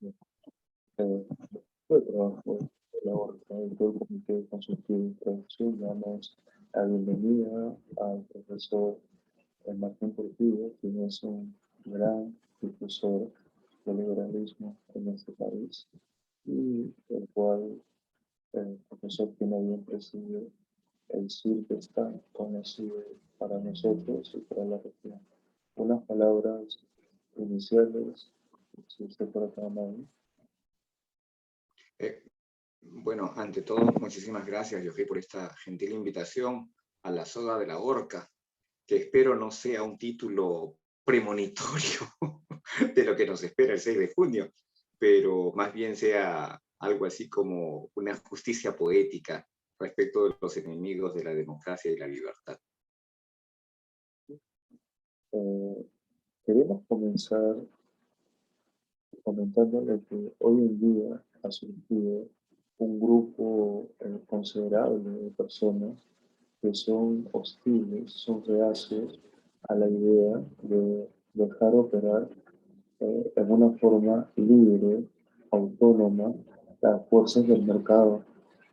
Eh, de trabajo de la ORCA y todo el Comité Consultivo de Traducción. Damos la bienvenida al profesor Martín Portillo, quien es un gran difusor del liberalismo en este país y el cual el profesor tiene bien presidido el sur que está conocido para nosotros y para la región. Unas palabras iniciales, si usted por acá, amable. Bueno, ante todo, muchísimas gracias, Yohei, por esta gentil invitación a la soga de la horca, que espero no sea un título premonitorio de lo que nos espera el 6 de junio, pero más bien sea algo así como una justicia poética respecto de los enemigos de la democracia y la libertad. Queremos comenzar comentándole que hoy en día ha surgido un grupo considerable de personas que son hostiles, son reacios a la idea de dejar operar en una forma libre, autónoma, las fuerzas del mercado,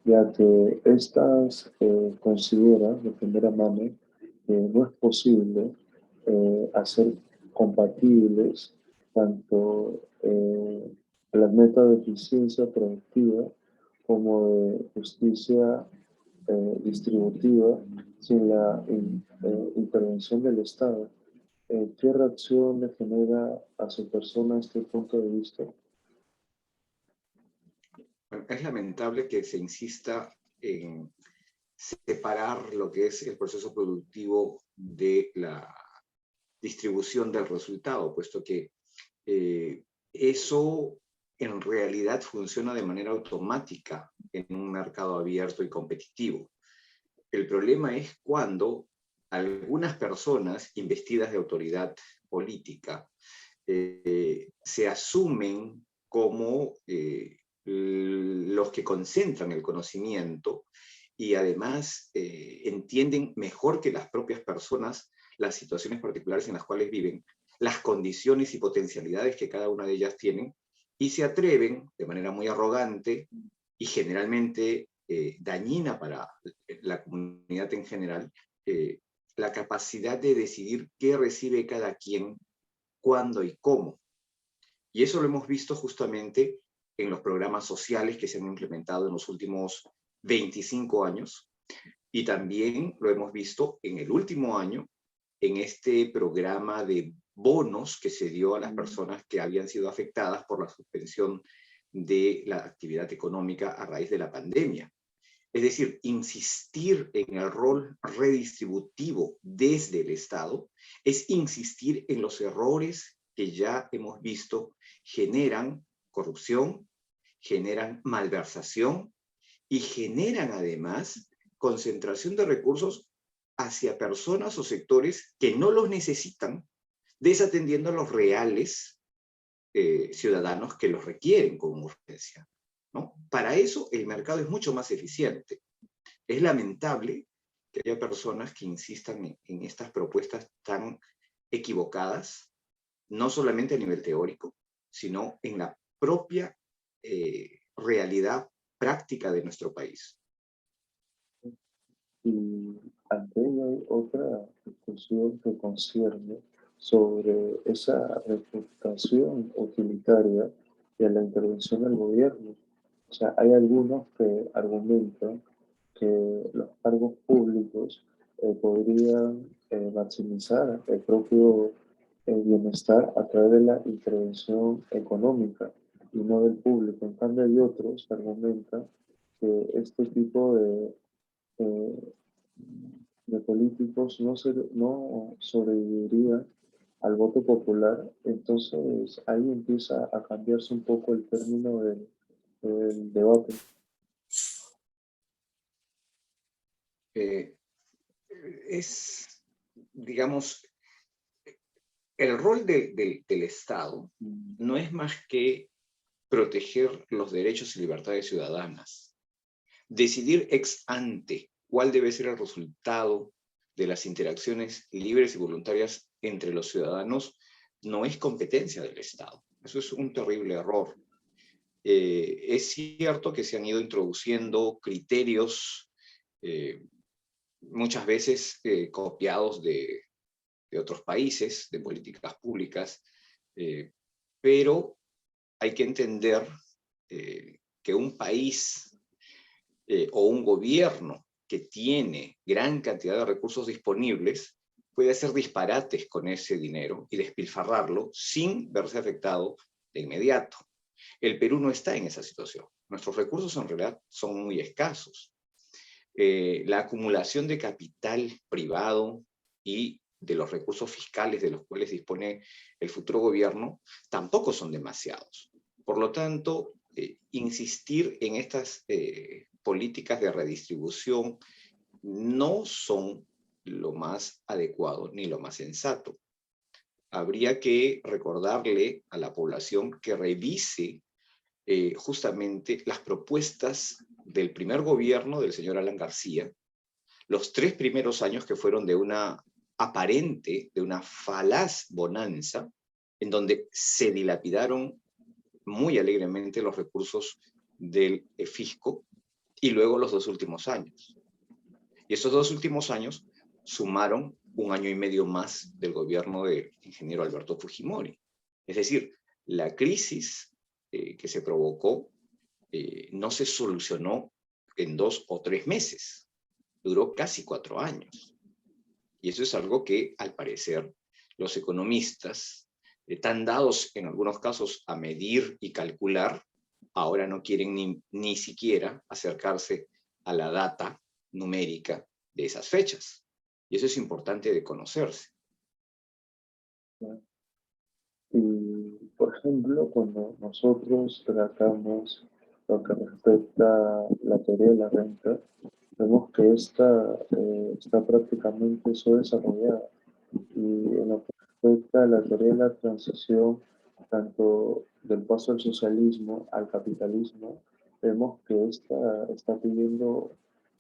ya que estas consideran de primera mano que no es posible hacer compatibles tanto las metas de eficiencia productiva como de justicia distributiva sin la intervención del Estado. ¿Qué reacción le genera a su persona este punto de vista? Bueno, es lamentable que se insista en separar lo que es el proceso productivo de la distribución del resultado, puesto que eso en realidad funciona de manera automática en un mercado abierto y competitivo. El problema es cuando algunas personas investidas de autoridad política se asumen como los que concentran el conocimiento y además entienden mejor que las propias personas las situaciones particulares en las cuales viven, las condiciones y potencialidades que cada una de ellas tienen, y se atreven de manera muy arrogante y generalmente dañina para la comunidad en general, la capacidad de decidir qué recibe cada quien, cuándo y cómo. Y eso lo hemos visto justamente en los programas sociales que se han implementado en los últimos 25 años, y también lo hemos visto en el último año en este programa de bonos que se dio a las personas que habían sido afectadas por la suspensión de la actividad económica a raíz de la pandemia. Es decir, insistir en el rol redistributivo desde el Estado es insistir en los errores que ya hemos visto generan corrupción, generan malversación y generan además concentración de recursos hacia personas o sectores que no los necesitan, desatendiendo a los reales ciudadanos que los requieren con urgencia, ¿no? Para eso el mercado es mucho más eficiente. Es lamentable que haya personas que insistan en estas propuestas tan equivocadas, no solamente a nivel teórico, sino en la propia realidad práctica de nuestro país. Y ante ello hay otra discusión que concierne sobre esa reputación utilitaria de la intervención del gobierno. O sea, hay algunos que argumentan que los cargos públicos podrían maximizar el propio bienestar a través de la intervención económica y no del público. En cambio, hay otros que argumentan que este tipo eh, de políticos no sobreviviría al voto popular. Entonces ahí empieza a cambiarse un poco el término del debate. Es, digamos, el rol del Estado no es más que proteger los derechos y libertades ciudadanas, decidir ex ante cuál debe ser el resultado de las interacciones libres y voluntarias entre los ciudadanos no es competencia del Estado. Eso es un terrible error. es cierto que se han ido introduciendo criterios, muchas veces copiados de otros países, de políticas públicas, pero hay que entender que un país o un gobierno que tiene gran cantidad de recursos disponibles puede hacer disparates con ese dinero y despilfarrarlo sin verse afectado de inmediato. El Perú no está en esa situación. Nuestros recursos en realidad son muy escasos. La acumulación de capital privado y de los recursos fiscales de los cuales dispone el futuro gobierno tampoco son demasiados. Por lo tanto, insistir en estas políticas de redistribución no son lo más adecuado ni lo más sensato. Habría que recordarle a la población que revise justamente las propuestas del primer gobierno del señor Alan García, los 3 primeros años que fueron de una aparente, de una falaz bonanza, en donde se dilapidaron muy alegremente los recursos del fisco, y luego los 2 últimos años. Y esos 2 últimos años sumaron 1 año y medio más del gobierno del ingeniero Alberto Fujimori. Es decir, la crisis que se provocó no se solucionó en 2 o 3 meses, duró casi 4 años. Y eso es algo que, al parecer, los economistas, tan dados en algunos casos a medir y calcular, ahora no quieren ni siquiera acercarse a la data numérica de esas fechas. Y eso es importante de conocerse. Y, por ejemplo, cuando nosotros tratamos lo que respecta a la teoría de la renta, vemos que esta está prácticamente subdesarrollada. Y en lo que respecta a la teoría de la transición, tanto del paso del socialismo al capitalismo, vemos que esta está pidiendo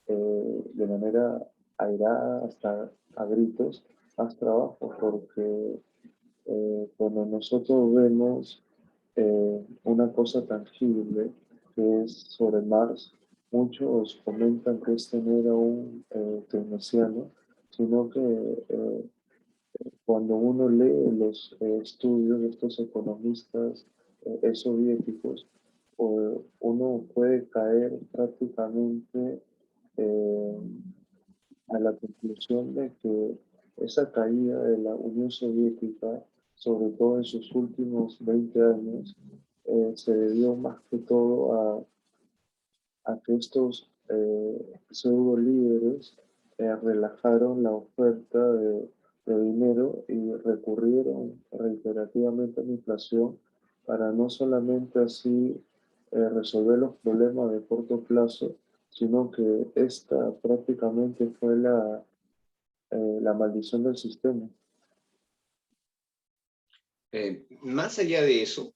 de manera airada, hasta a gritos, más trabajo, porque cuando nosotros vemos una cosa tangible que es sobre Marx, muchos comentan que este no era un keynesiano, sino que cuando uno lee los estudios de estos economistas soviéticos, uno puede caer prácticamente eh, a la conclusión de que esa caída de la Unión Soviética, sobre todo en sus últimos 20 años, se debió más que todo a que estos pseudo líderes relajaron la oferta de dinero y recurrieron reiterativamente a la inflación para no solamente así resolver los problemas de corto plazo, sino que esta prácticamente fue la maldición del sistema. Más allá de eso,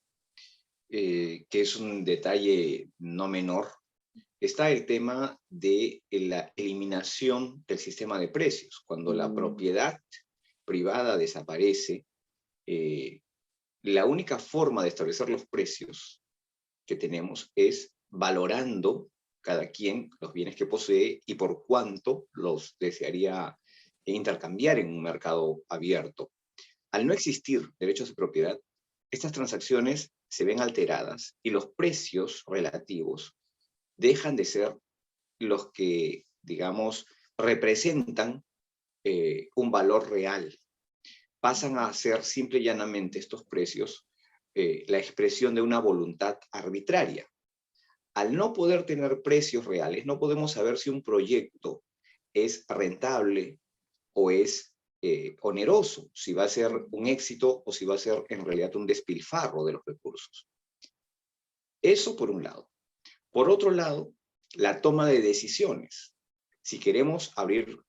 que es un detalle no menor, está el tema de la eliminación del sistema de precios. Cuando la propiedad privada desaparece, la única forma de establecer los precios que tenemos es valorando cada quien los bienes que posee y por cuánto los desearía intercambiar en un mercado abierto. Al no existir derechos de propiedad, estas transacciones se ven alteradas y los precios relativos dejan de ser los que, digamos, representan un valor real. Pasan a ser simple y llanamente estos precios la expresión de una voluntad arbitraria. Al no poder tener precios reales, no podemos saber si un proyecto es rentable o es oneroso, si va a ser un éxito o si va a ser en realidad un despilfarro de los recursos. Eso por un lado. Por otro lado, la toma de decisiones. Si queremos abrir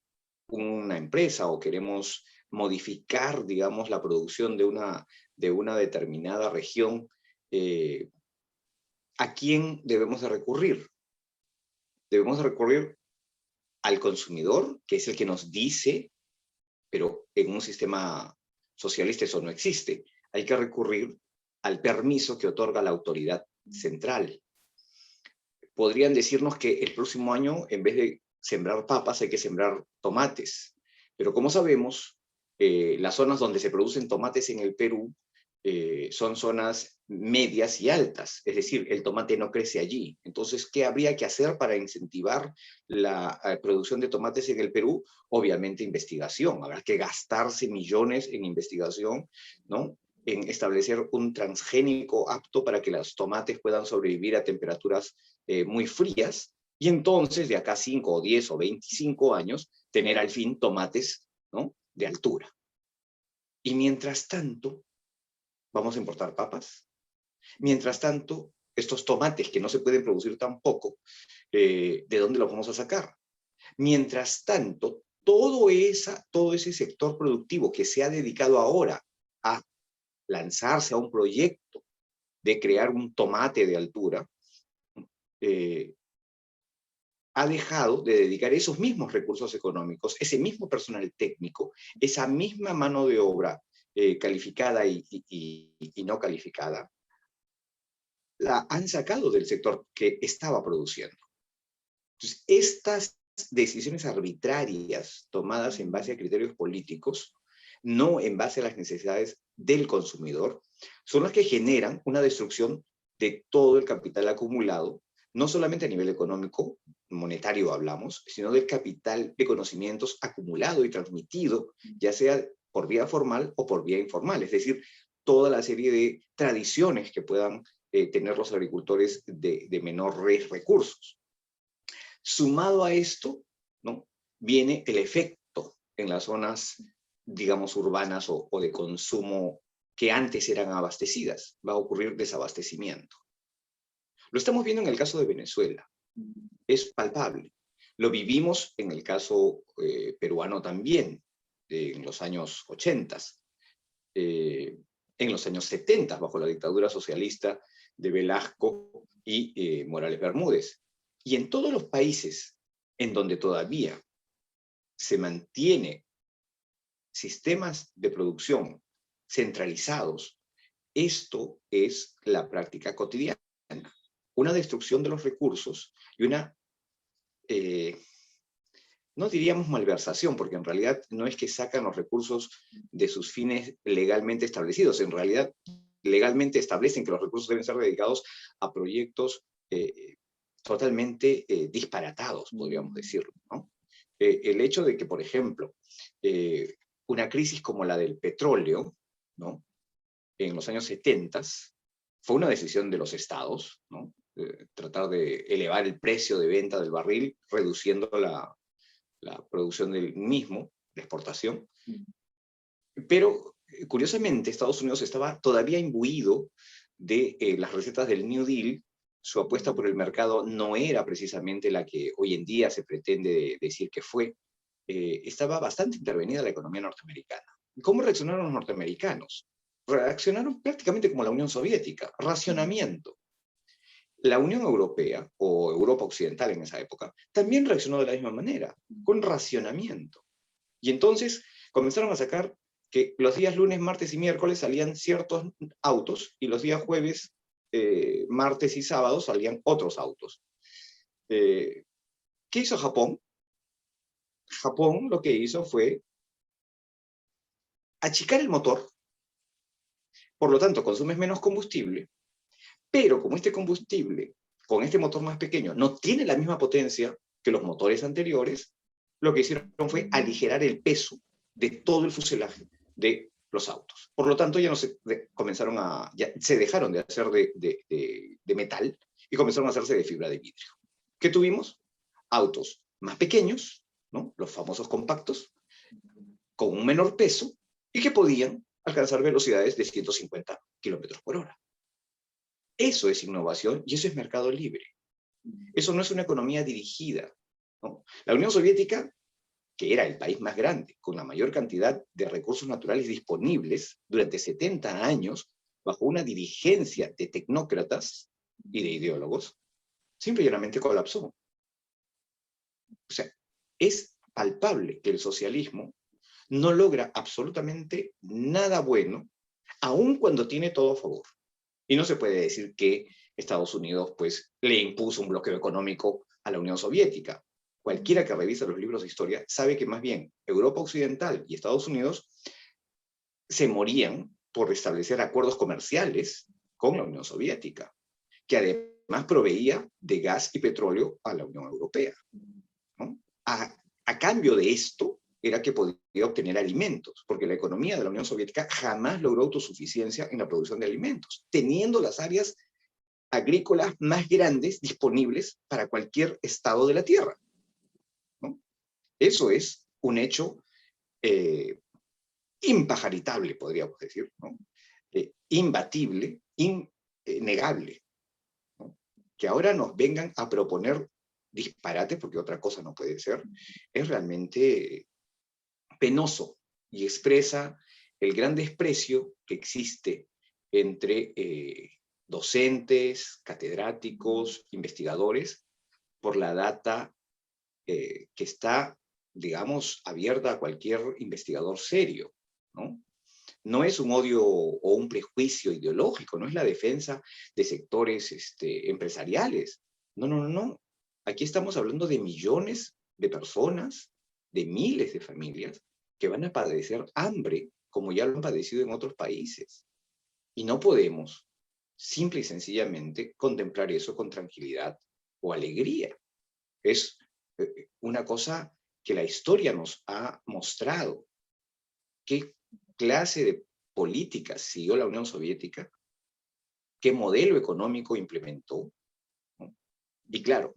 una empresa o queremos modificar, digamos, la producción de una determinada región, ¿a quién debemos de recurrir? Debemos de recurrir al consumidor, que es el que nos dice, pero en un sistema socialista eso no existe. Hay que recurrir al permiso que otorga la autoridad central. podrían decirnos que el próximo año, en vez de sembrar papas, hay que sembrar tomates. Pero como sabemos, las zonas donde se producen tomates en el Perú son zonas medias y altas, es decir, el tomate no crece allí. Entonces, ¿qué habría que hacer para incentivar la producción de tomates en el Perú? Obviamente investigación, habrá que gastarse millones en investigación, ¿no? En establecer un transgénico apto para que los tomates puedan sobrevivir a temperaturas muy frías, y entonces de acá 5 o 10 o 25 años, tener al fin tomates, ¿no?, de altura. Y mientras tanto, vamos a importar papas. Mientras tanto, estos tomates que no se pueden producir tampoco, ¿de dónde los vamos a sacar? Mientras tanto, todo ese sector productivo que se ha dedicado ahora a lanzarse a un proyecto de crear un tomate de altura, ha dejado de dedicar esos mismos recursos económicos, ese mismo personal técnico, esa misma mano de obra calificada y no calificada, la han sacado del sector que estaba produciendo. Entonces, estas decisiones arbitrarias tomadas en base a criterios políticos, no en base a las necesidades del consumidor, son las que generan una destrucción de todo el capital acumulado, no solamente a nivel económico, monetario hablamos, sino del capital de conocimientos acumulado y transmitido, ya sea por vía formal o por vía informal, es decir, toda la serie de tradiciones que puedan tener los agricultores de menores recursos. Sumado a esto, ¿no?, viene el efecto en las zonas, digamos, urbanas o de consumo que antes eran abastecidas. Va a ocurrir desabastecimiento. Lo estamos viendo en el caso de Venezuela. Es palpable. Lo vivimos en el caso peruano también, en los años 80, en los años 70, bajo la dictadura socialista de Velasco y Morales Bermúdez. Y en todos los países en donde todavía se mantiene sistemas de producción centralizados, esto es la práctica cotidiana. Una destrucción de los recursos y una, no diríamos malversación, porque en realidad no es que sacan los recursos de sus fines legalmente establecidos, en realidad legalmente establecen que los recursos deben ser dedicados a proyectos totalmente disparatados, podríamos decirlo, ¿no? El hecho de que, por ejemplo, una crisis como la del petróleo, ¿no?, en los años 70 fue una decisión de los estados, ¿no?, tratar de elevar el precio de venta del barril, reduciendo la producción del mismo, la exportación. Pero, curiosamente, Estados Unidos estaba todavía imbuido de las recetas del New Deal. Su apuesta por el mercado no era precisamente la que hoy en día se pretende decir que fue. Estaba bastante intervenida la economía norteamericana. ¿Cómo reaccionaron los norteamericanos? Reaccionaron prácticamente como la Unión Soviética, racionamiento. La Unión Europea, o Europa Occidental en esa época, también reaccionó de la misma manera, con racionamiento. Y entonces comenzaron a sacar que los días lunes, martes y miércoles salían ciertos autos, y los días jueves, martes y sábados salían otros autos. ¿Qué hizo Japón? Japón lo que hizo fue achicar el motor, por lo tanto consumes menos combustible, pero como este combustible, con este motor más pequeño, no tiene la misma potencia que los motores anteriores, lo que hicieron fue aligerar el peso de todo el fuselaje de los autos. Por lo tanto, ya se dejaron de hacer de metal y comenzaron a hacerse de fibra de vidrio. ¿Qué tuvimos? Autos más pequeños, ¿no?, los famosos compactos, con un menor peso y que podían alcanzar velocidades de 150 kilómetros por hora. Eso es innovación y eso es mercado libre. Eso no es una economía dirigida, ¿no? La Unión Soviética, que era el país más grande, con la mayor cantidad de recursos naturales disponibles durante 70 años, bajo una dirigencia de tecnócratas y de ideólogos, simple y llanamente colapsó. O sea, es palpable que el socialismo no logra absolutamente nada bueno, aun cuando tiene todo a favor. Y no se puede decir que Estados Unidos pues le impuso un bloqueo económico a la Unión Soviética. Cualquiera que revisa los libros de historia sabe que más bien Europa Occidental y Estados Unidos se morían por establecer acuerdos comerciales con la Unión Soviética, que además proveía de gas y petróleo a la Unión Europea, ¿no? A cambio de esto era que podía obtener alimentos, porque la economía de la Unión Soviética jamás logró autosuficiencia en la producción de alimentos, teniendo las áreas agrícolas más grandes disponibles para cualquier estado de la Tierra, ¿no? Eso es un hecho impajaritable, podríamos decir, ¿no? Imbatible, innegable, ¿no? Que ahora nos vengan a proponer disparates, porque otra cosa no puede ser, es realmente penoso y expresa el gran desprecio que existe entre docentes, catedráticos, investigadores, por la data que está, digamos, abierta a cualquier investigador serio, ¿no? No es un odio o un prejuicio ideológico, no es la defensa de sectores empresariales. No, no, no, no. Aquí estamos hablando de millones de personas, de miles de familias que van a padecer hambre, como ya lo han padecido en otros países. Y no podemos, simple y sencillamente, contemplar eso con tranquilidad o alegría. Es una cosa que la historia nos ha mostrado. ¿Qué clase de políticas siguió la Unión Soviética? ¿Qué modelo económico implementó? ¿No? Y claro,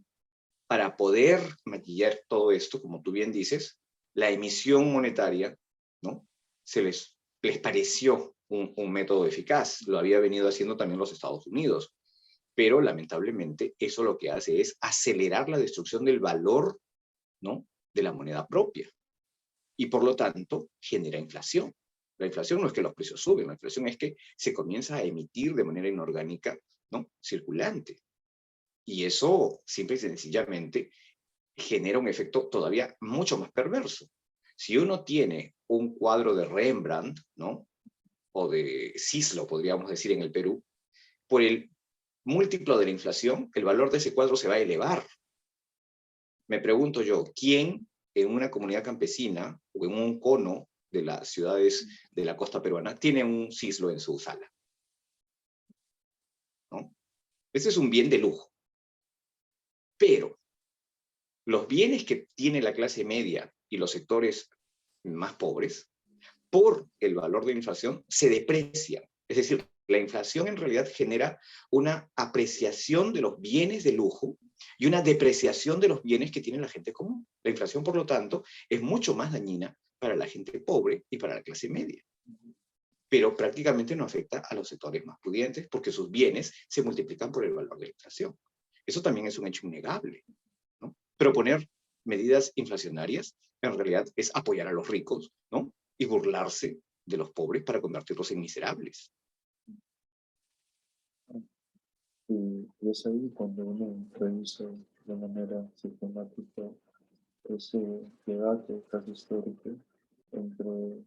para poder maquillar todo esto, como tú bien dices, la emisión monetaria, ¿no? Les pareció un método eficaz. Lo había venido haciendo también los Estados Unidos. Pero lamentablemente eso lo que hace es acelerar la destrucción del valor, ¿no?, de la moneda propia. Y por lo tanto genera inflación. La inflación no es que los precios suben, la inflación es que se comienza a emitir de manera inorgánica, ¿no?, circulante. Y eso simple y sencillamente genera un efecto todavía mucho más perverso. Si uno tiene un cuadro de Rembrandt, ¿no?, o de Cislo, podríamos decir en el Perú, por el múltiplo de la inflación, el valor de ese cuadro se va a elevar. Me pregunto yo, ¿quién en una comunidad campesina o en un cono de las ciudades de la costa peruana tiene un Cislo en su sala? ¿No? Ese es un bien de lujo. Pero los bienes que tiene la clase media y los sectores más pobres, por el valor de la inflación, se deprecian. Es decir, la inflación en realidad genera una apreciación de los bienes de lujo y una depreciación de los bienes que tiene la gente común. La inflación, por lo tanto, es mucho más dañina para la gente pobre y para la clase media. Pero prácticamente no afecta a los sectores más pudientes porque sus bienes se multiplican por el valor de la inflación. Eso también es un hecho innegable, ¿no? Proponer medidas inflacionarias en realidad es apoyar a los ricos, ¿no?, y burlarse de los pobres para convertirlos en miserables. Y es ahí cuando uno revisa de manera sistemática ese debate casi histórico entre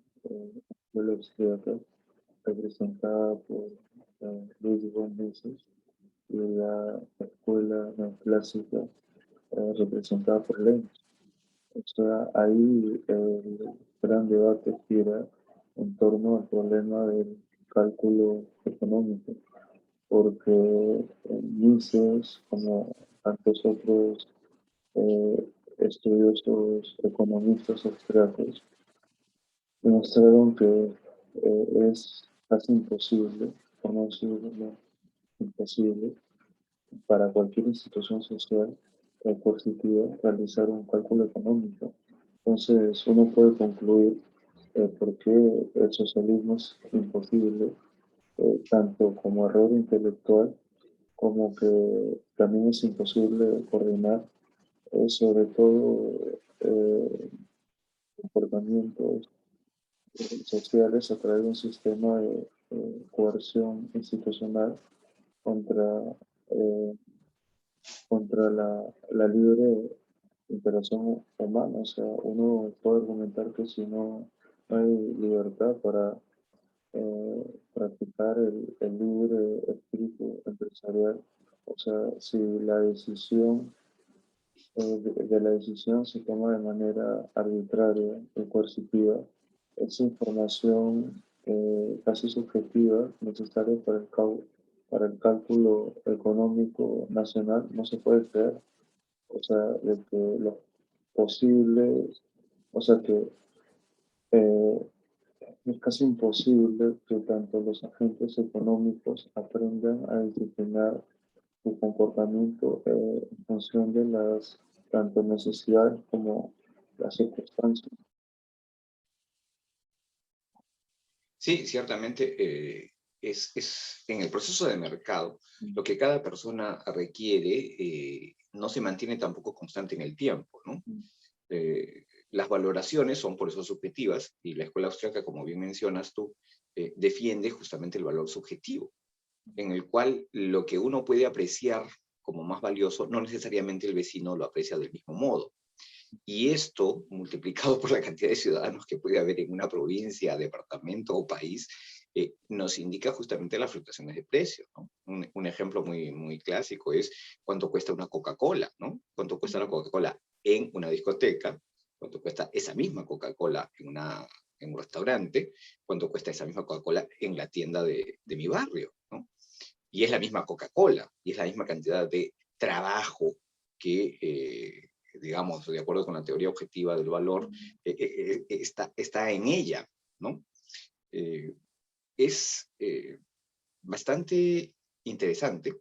la austríaca, representada por Ludwig von Mises, y la escuela neoclásica, representada por Lenin. O sea, ahí el gran debate gira en torno al problema del cálculo económico, porque Mises, como tantos otros estudiosos economistas austriacos, demostraron que es casi imposible, por no decirlo imposible, para cualquier institución social positiva realizar un cálculo económico. Entonces, uno puede concluir por qué el socialismo es imposible, tanto como error intelectual, como que también es imposible coordinar, sobre todo comportamientos sociales a través de un sistema de coerción institucional contra, eh, contra la libre interacción humana. O sea, uno puede argumentar que si no hay libertad para practicar el libre espíritu empresarial, sea, si la decisión de la decisión se toma de manera arbitraria y coercitiva, esa información casi subjetiva necesaria para el cálculo económico nacional no se puede creer. O sea, de que los posibles, o sea que eh, es casi imposible que tanto los agentes económicos aprendan a disciplinar su comportamiento en función de las tanto necesidades como las circunstancias. Sí, ciertamente es en el proceso de mercado, lo que cada persona requiere no se mantiene tampoco constante en el tiempo, ¿no? Las valoraciones son por eso subjetivas y la escuela austríaca, como bien mencionas tú, defiende justamente el valor subjetivo, en el cual lo que uno puede apreciar como más valioso, no necesariamente el vecino lo aprecia del mismo modo. Y esto, multiplicado por la cantidad de ciudadanos que puede haber en una provincia, departamento o país, nos indica justamente las fluctuaciones de precios, ¿no? Un ejemplo muy clásico es cuánto cuesta una Coca-Cola, ¿no? Cuánto cuesta la Coca-Cola en una discoteca, cuánto cuesta esa misma Coca-Cola en un restaurante, cuánto cuesta esa misma Coca-Cola en la tienda de mi barrio, ¿no? Y es la misma Coca-Cola, y es la misma cantidad de trabajo que, digamos, de acuerdo con la teoría objetiva del valor, está en ella, ¿no? Eh, es bastante interesante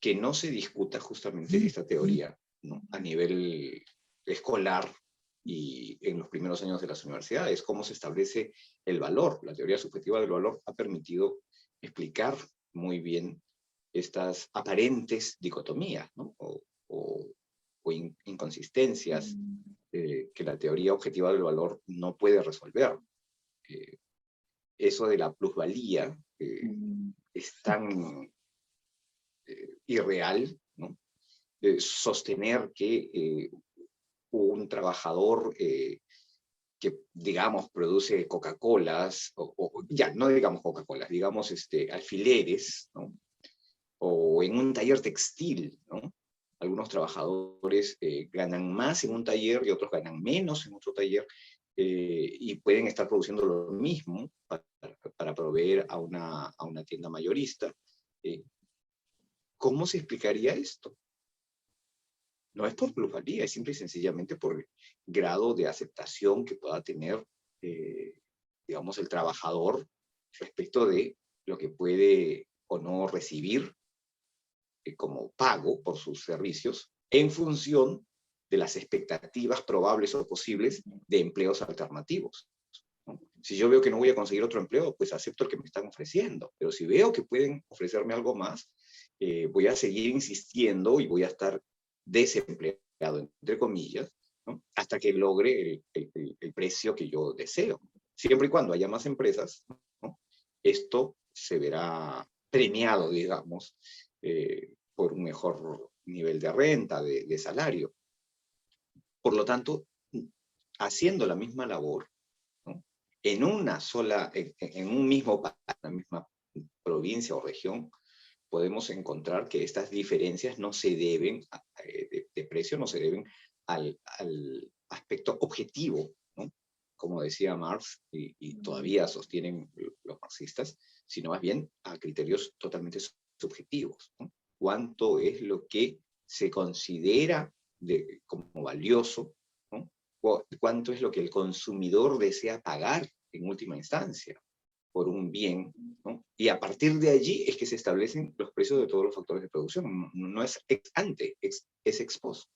que no se discuta justamente esta teoría, ¿no? A nivel escolar y en los primeros años de las universidades, cómo se establece el valor. La teoría subjetiva del valor ha permitido explicar muy bien estas aparentes dicotomías, ¿no? o inconsistencias que la teoría objetiva del valor no puede resolver. Eso de la plusvalía es tan irreal, ¿no? Sostener que un trabajador que, digamos, produce Coca-Colas, ya, no digamos Coca-Colas, digamos alfileres, ¿no? O en un taller textil, ¿no? Algunos trabajadores ganan más en un taller y otros ganan menos en otro taller, y pueden estar produciendo lo mismo para proveer a una tienda mayorista. Eh, ¿Cómo se explicaría esto? No es por plusvalía, es simple y sencillamente por el grado de aceptación que pueda tener, digamos, el trabajador respecto de lo que puede o no recibir como pago por sus servicios en función de las expectativas probables o posibles de empleos alternativos, ¿no? Si yo veo que no voy a conseguir otro empleo, pues acepto el que me están ofreciendo. Pero si veo que pueden ofrecerme algo más, voy a seguir insistiendo y voy a estar desempleado, entre comillas, ¿no? Hasta que logre el precio que yo deseo. Siempre y cuando haya más empresas, ¿no? Esto se verá premiado, digamos, por un mejor nivel de renta, de salario. Por lo tanto, haciendo la misma labor, ¿no? En una sola, en un mismo país, en la misma provincia o región, podemos encontrar que estas diferencias no se deben, de precio, no se deben al aspecto objetivo, ¿no? Como decía Marx, y todavía sostienen los marxistas, sino más bien a criterios totalmente subjetivos, ¿no? ¿Cuánto es lo que se considera como valioso, ¿no? ¿Cuánto es lo que el consumidor desea pagar en última instancia por un bien, ¿no? Y a partir de allí es que se establecen los precios de todos los factores de producción. No es ex ante, es ex post.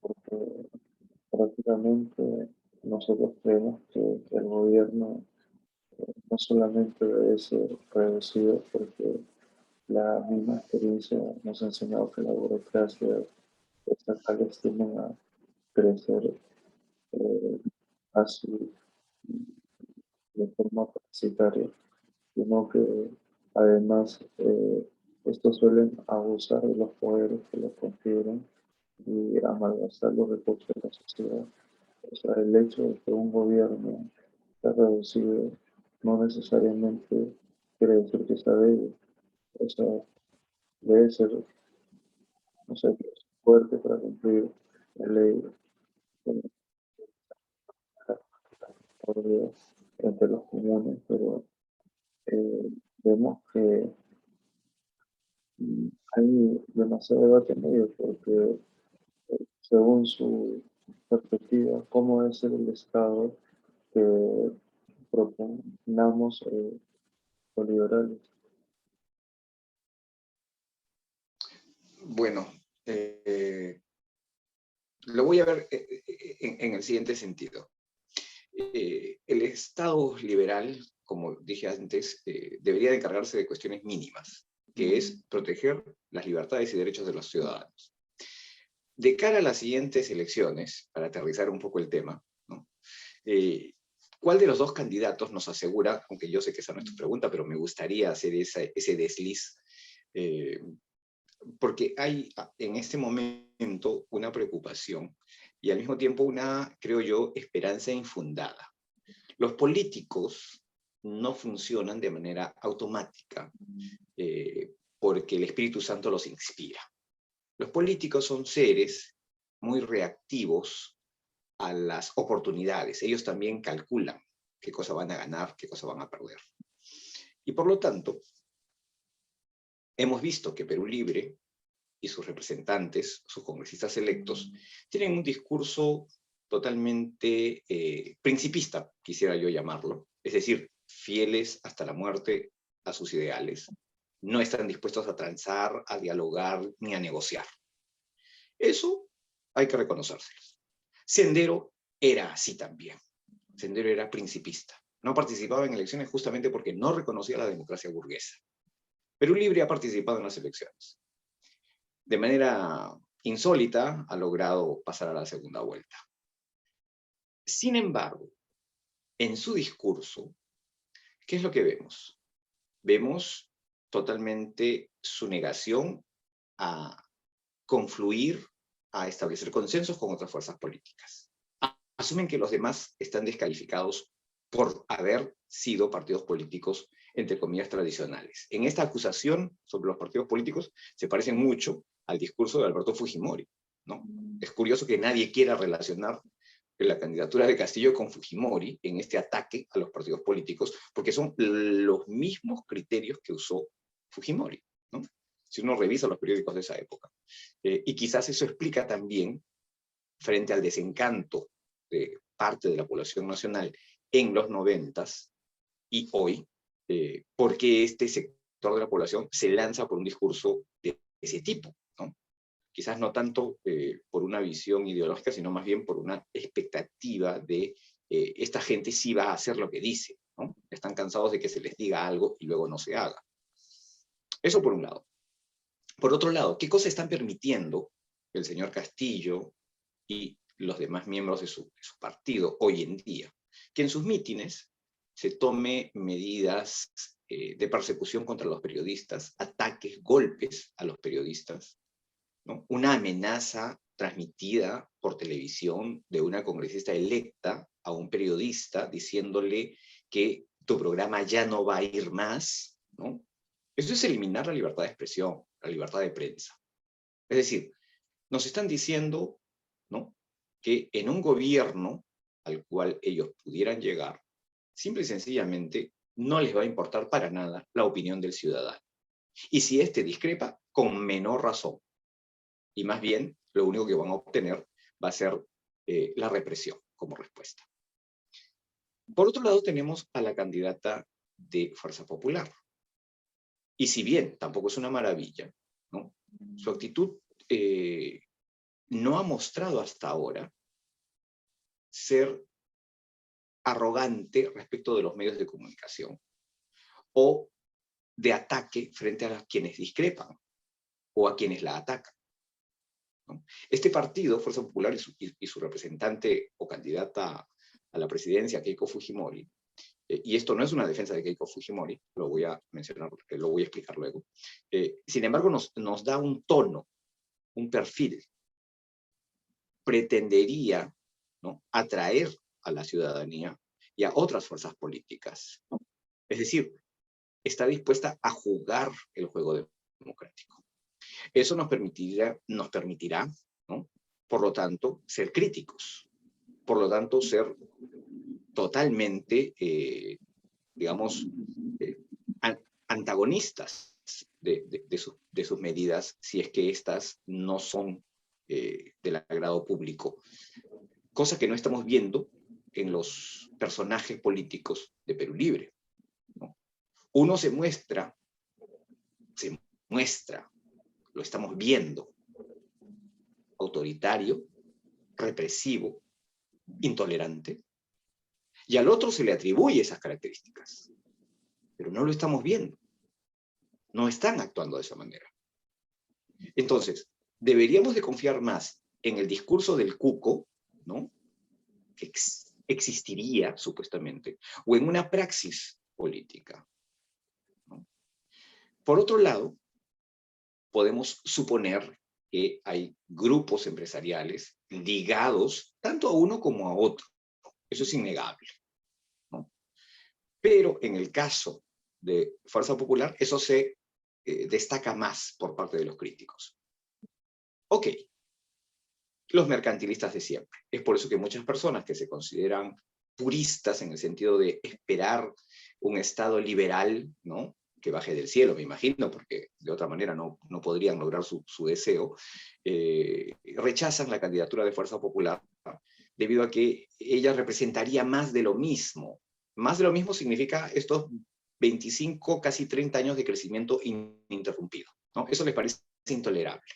Porque prácticamente nosotros creemos que el gobierno no solamente debe ser reducido porque la misma experiencia nos ha enseñado que la burocracia estatales tienden a crecer así de forma parasitaria, sino que además estos suelen abusar de los poderes que les confieren y a malgastar los recursos de la sociedad. O sea, el hecho de que un gobierno esté reducido no necesariamente quiere decir que sabe, o sea, debe ser, no sé, fuerte para cumplir la ley con la orden entre los comunes, pero vemos que hay demasiado debate en ello, porque según su perspectiva, cómo es el Estado que proponemos los liberales. Bueno, lo voy a ver en el siguiente sentido. El Estado liberal, como dije antes, debería de encargarse de cuestiones mínimas, que es proteger las libertades y derechos de los ciudadanos. De cara a las siguientes elecciones, para aterrizar un poco el tema, ¿no? ¿Cuál de los dos candidatos nos asegura, aunque yo sé que esa no es tu pregunta, pero me gustaría hacer ese desliz, porque hay en este momento una preocupación y al mismo tiempo una, creo yo, esperanza infundada. Los políticos no funcionan de manera automática porque el Espíritu Santo los inspira. Los políticos son seres muy reactivos a las oportunidades. Ellos también calculan qué cosa van a ganar, qué cosa van a perder. Y por lo tanto, hemos visto que Perú Libre y sus representantes, sus congresistas electos, tienen un discurso totalmente principista, quisiera yo llamarlo, es decir, fieles hasta la muerte a sus ideales, no están dispuestos a transar, a dialogar, ni a negociar. Eso hay que reconocérselo. Sendero era así también. Sendero era principista. No participaba en elecciones justamente porque no reconocía la democracia burguesa. Perú Libre ha participado en las elecciones. De manera insólita, ha logrado pasar a la segunda vuelta. Sin embargo, en su discurso, ¿qué es lo que vemos? Vemos totalmente su negación a confluir, a establecer consensos con otras fuerzas políticas. Asumen que los demás están descalificados por haber sido partidos políticos, entre comillas, tradicionales. En esta acusación sobre los partidos políticos se parece mucho al discurso de Alberto Fujimori, ¿no? Es curioso que nadie quiera relacionar la candidatura de Castillo con Fujimori en este ataque a los partidos políticos, porque son los mismos criterios que usó Fujimori, ¿no? Si uno revisa los periódicos de esa época. Y quizás eso explica también, frente al desencanto de parte de la población nacional en los 90s y hoy, por qué este sector de la población se lanza por un discurso de ese tipo, ¿no? Quizás no tanto por una visión ideológica, sino más bien por una expectativa de esta gente sí va a hacer lo que dice, ¿no? Están cansados de que se les diga algo y luego no se haga. Eso por un lado. Por otro lado, ¿qué cosa están permitiendo el señor Castillo y los demás miembros de su partido hoy en día? Que en sus mítines se tome medidas de persecución contra los periodistas, ataques, golpes a los periodistas, ¿no? Una amenaza transmitida por televisión de una congresista electa a un periodista diciéndole que tu programa ya no va a ir más, ¿no? Eso es eliminar la libertad de expresión, la libertad de prensa. Es decir, nos están diciendo, ¿no?, que en un gobierno al cual ellos pudieran llegar, simple y sencillamente no les va a importar para nada la opinión del ciudadano. Y si éste discrepa, con menor razón. Y más bien, lo único que van a obtener va a ser la represión como respuesta. Por otro lado, tenemos a la candidata de Fuerza Popular. Y si bien tampoco es una maravilla, ¿no?, su actitud no ha mostrado hasta ahora ser arrogante respecto de los medios de comunicación o de ataque frente a quienes discrepan o a quienes la atacan, ¿no? Este partido, Fuerza Popular, y su representante o candidata a la presidencia, Keiko Fujimori, y esto no es una defensa de Keiko Fujimori, lo voy a mencionar, lo voy a explicar luego, sin embargo nos da un tono, un perfil. Pretendería, ¿no?, atraer a la ciudadanía y a otras fuerzas políticas, ¿no? Es decir, está dispuesta a jugar el juego democrático. Eso nos permitirá, ¿no?, por lo tanto, ser críticos, por lo tanto, ser totalmente, digamos, antagonistas de sus medidas, si es que éstas no son del agrado público, cosa que no estamos viendo en los personajes políticos de Perú Libre, ¿no? Uno se muestra, lo estamos viendo, autoritario, represivo, intolerante, y al otro se le atribuye esas características, pero no lo estamos viendo, no están actuando de esa manera. Entonces, deberíamos de confiar más en el discurso del cuco, ¿no?, que existiría supuestamente, o en una praxis política, ¿no? Por otro lado, podemos suponer que hay grupos empresariales ligados tanto a uno como a otro. Eso es innegable, ¿no? Pero en el caso de Fuerza Popular, eso se destaca más por parte de los críticos. Ok, los mercantilistas de siempre. Es por eso que muchas personas que se consideran puristas en el sentido de esperar un Estado liberal, ¿no?, que baje del cielo, me imagino, porque de otra manera no podrían lograr su deseo, rechazan la candidatura de Fuerza Popular debido a que ella representaría más de lo mismo. Más de lo mismo significa estos 25, casi 30 años de crecimiento ininterrumpido, ¿no? Eso les parece intolerable.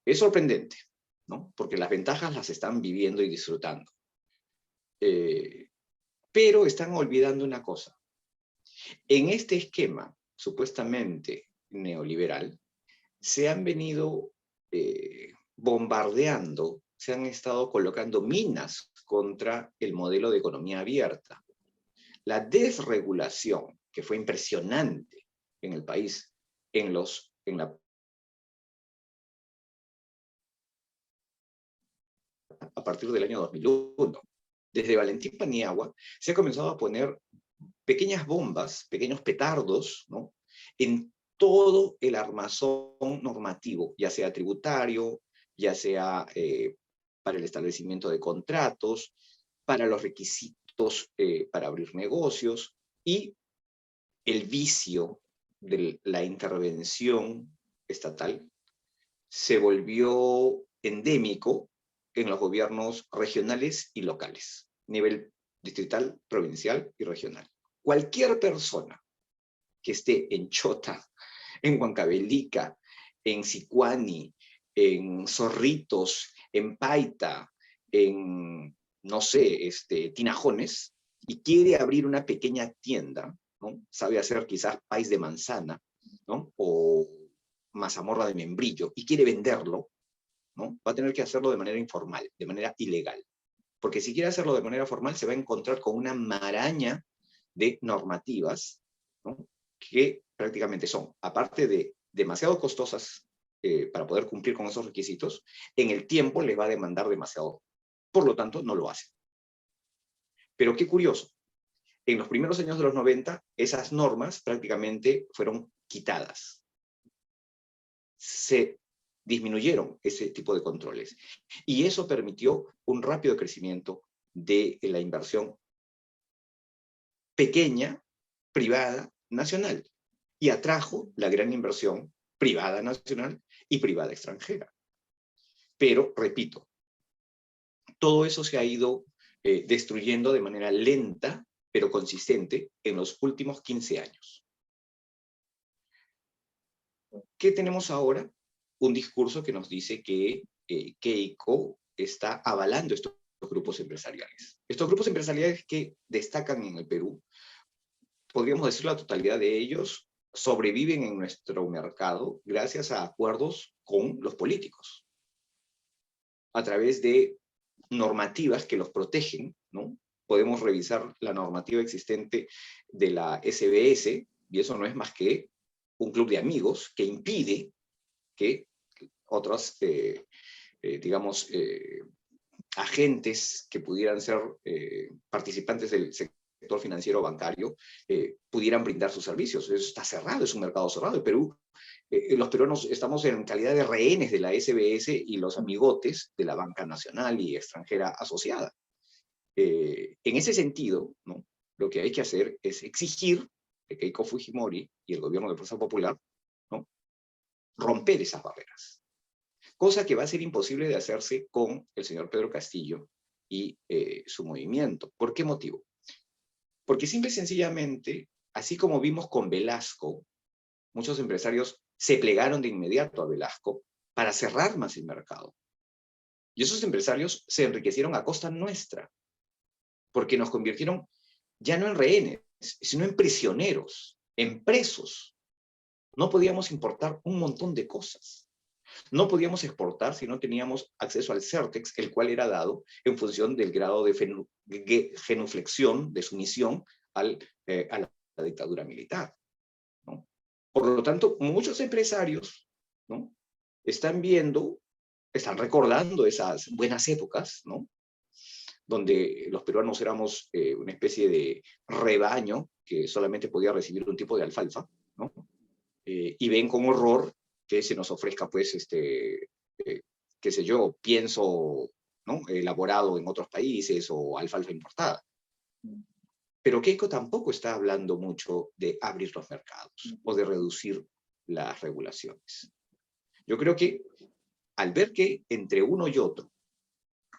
Es sorprendente, ¿no?, porque las ventajas las están viviendo y disfrutando. Pero están olvidando una cosa. En este esquema, supuestamente neoliberal, se han venido bombardeando, se han estado colocando minas contra el modelo de economía abierta. La desregulación, que fue impresionante en el país a partir del año 2001. Desde Valentín Paniagua se ha comenzado a poner pequeñas bombas, pequeños petardos, ¿no?, en todo el armazón normativo, ya sea tributario, ya sea para el establecimiento de contratos, para los requisitos para abrir negocios, y el vicio de la intervención estatal se volvió endémico en los gobiernos regionales y locales, nivel distrital, provincial y regional. Cualquier persona que esté en Chota, en Huancavelica, en Sicuani, en Zorritos, en Paita, en, no sé, Tinajones, y quiere abrir una pequeña tienda, ¿no?, sabe hacer quizás país de manzana, ¿no?, o mazamorra de membrillo, y quiere venderlo, ¿no?, va a tener que hacerlo de manera informal, de manera ilegal. Porque si quiere hacerlo de manera formal, se va a encontrar con una maraña de normativas, ¿no?, que prácticamente son, aparte de demasiado costosas para poder cumplir con esos requisitos, en el tiempo les va a demandar demasiado. Por lo tanto, no lo hacen. Pero qué curioso, en los primeros años de los 90, esas normas prácticamente fueron quitadas. Se disminuyeron ese tipo de controles. Y eso permitió un rápido crecimiento de la inversión pequeña, privada, nacional. Y atrajo la gran inversión privada nacional y privada extranjera. Pero, repito, todo eso se ha ido destruyendo de manera lenta, pero consistente, en los últimos 15 años. ¿Qué tenemos ahora? Un discurso que nos dice que Keiko está avalando estos grupos empresariales. Estos grupos empresariales que destacan en el Perú, podríamos decir la totalidad de ellos, sobreviven en nuestro mercado gracias a acuerdos con los políticos, a través de normativas que los protegen, ¿no? Podemos revisar la normativa existente de la SBS, y eso no es más que un club de amigos que impide que otros, digamos, agentes que pudieran ser participantes del sector sector financiero bancario pudieran brindar sus servicios. Eso está cerrado, es un mercado cerrado. El Perú, los peruanos estamos en calidad de rehenes de la SBS y los amigotes de la banca nacional y extranjera asociada. En ese sentido, ¿no?, lo que hay que hacer es exigir de Keiko Fujimori y el gobierno de Fuerza Popular, ¿no?, romper esas barreras. Cosa que va a ser imposible de hacerse con el señor Pedro Castillo y su movimiento. ¿Por qué motivo? Porque simple y sencillamente, así como vimos con Velasco, muchos empresarios se plegaron de inmediato a Velasco para cerrar más el mercado. Y esos empresarios se enriquecieron a costa nuestra, porque nos convirtieron ya no en rehenes, sino en prisioneros, en presos. No podíamos importar un montón de cosas. No podíamos exportar si no teníamos acceso al Certex, el cual era dado en función del grado de genuflexión, de sumisión a la dictadura militar, ¿no? Por lo tanto, muchos empresarios, ¿no?, están recordando esas buenas épocas, ¿no?, donde los peruanos éramos una especie de rebaño que solamente podía recibir un tipo de alfalfa, ¿no? Y ven con horror que se nos ofrezca, pues, qué sé yo, pienso, ¿no?, elaborado en otros países o alfalfa importada. Pero Keiko tampoco está hablando mucho de abrir los mercados o de reducir las regulaciones. Yo creo que al ver que entre uno y otro,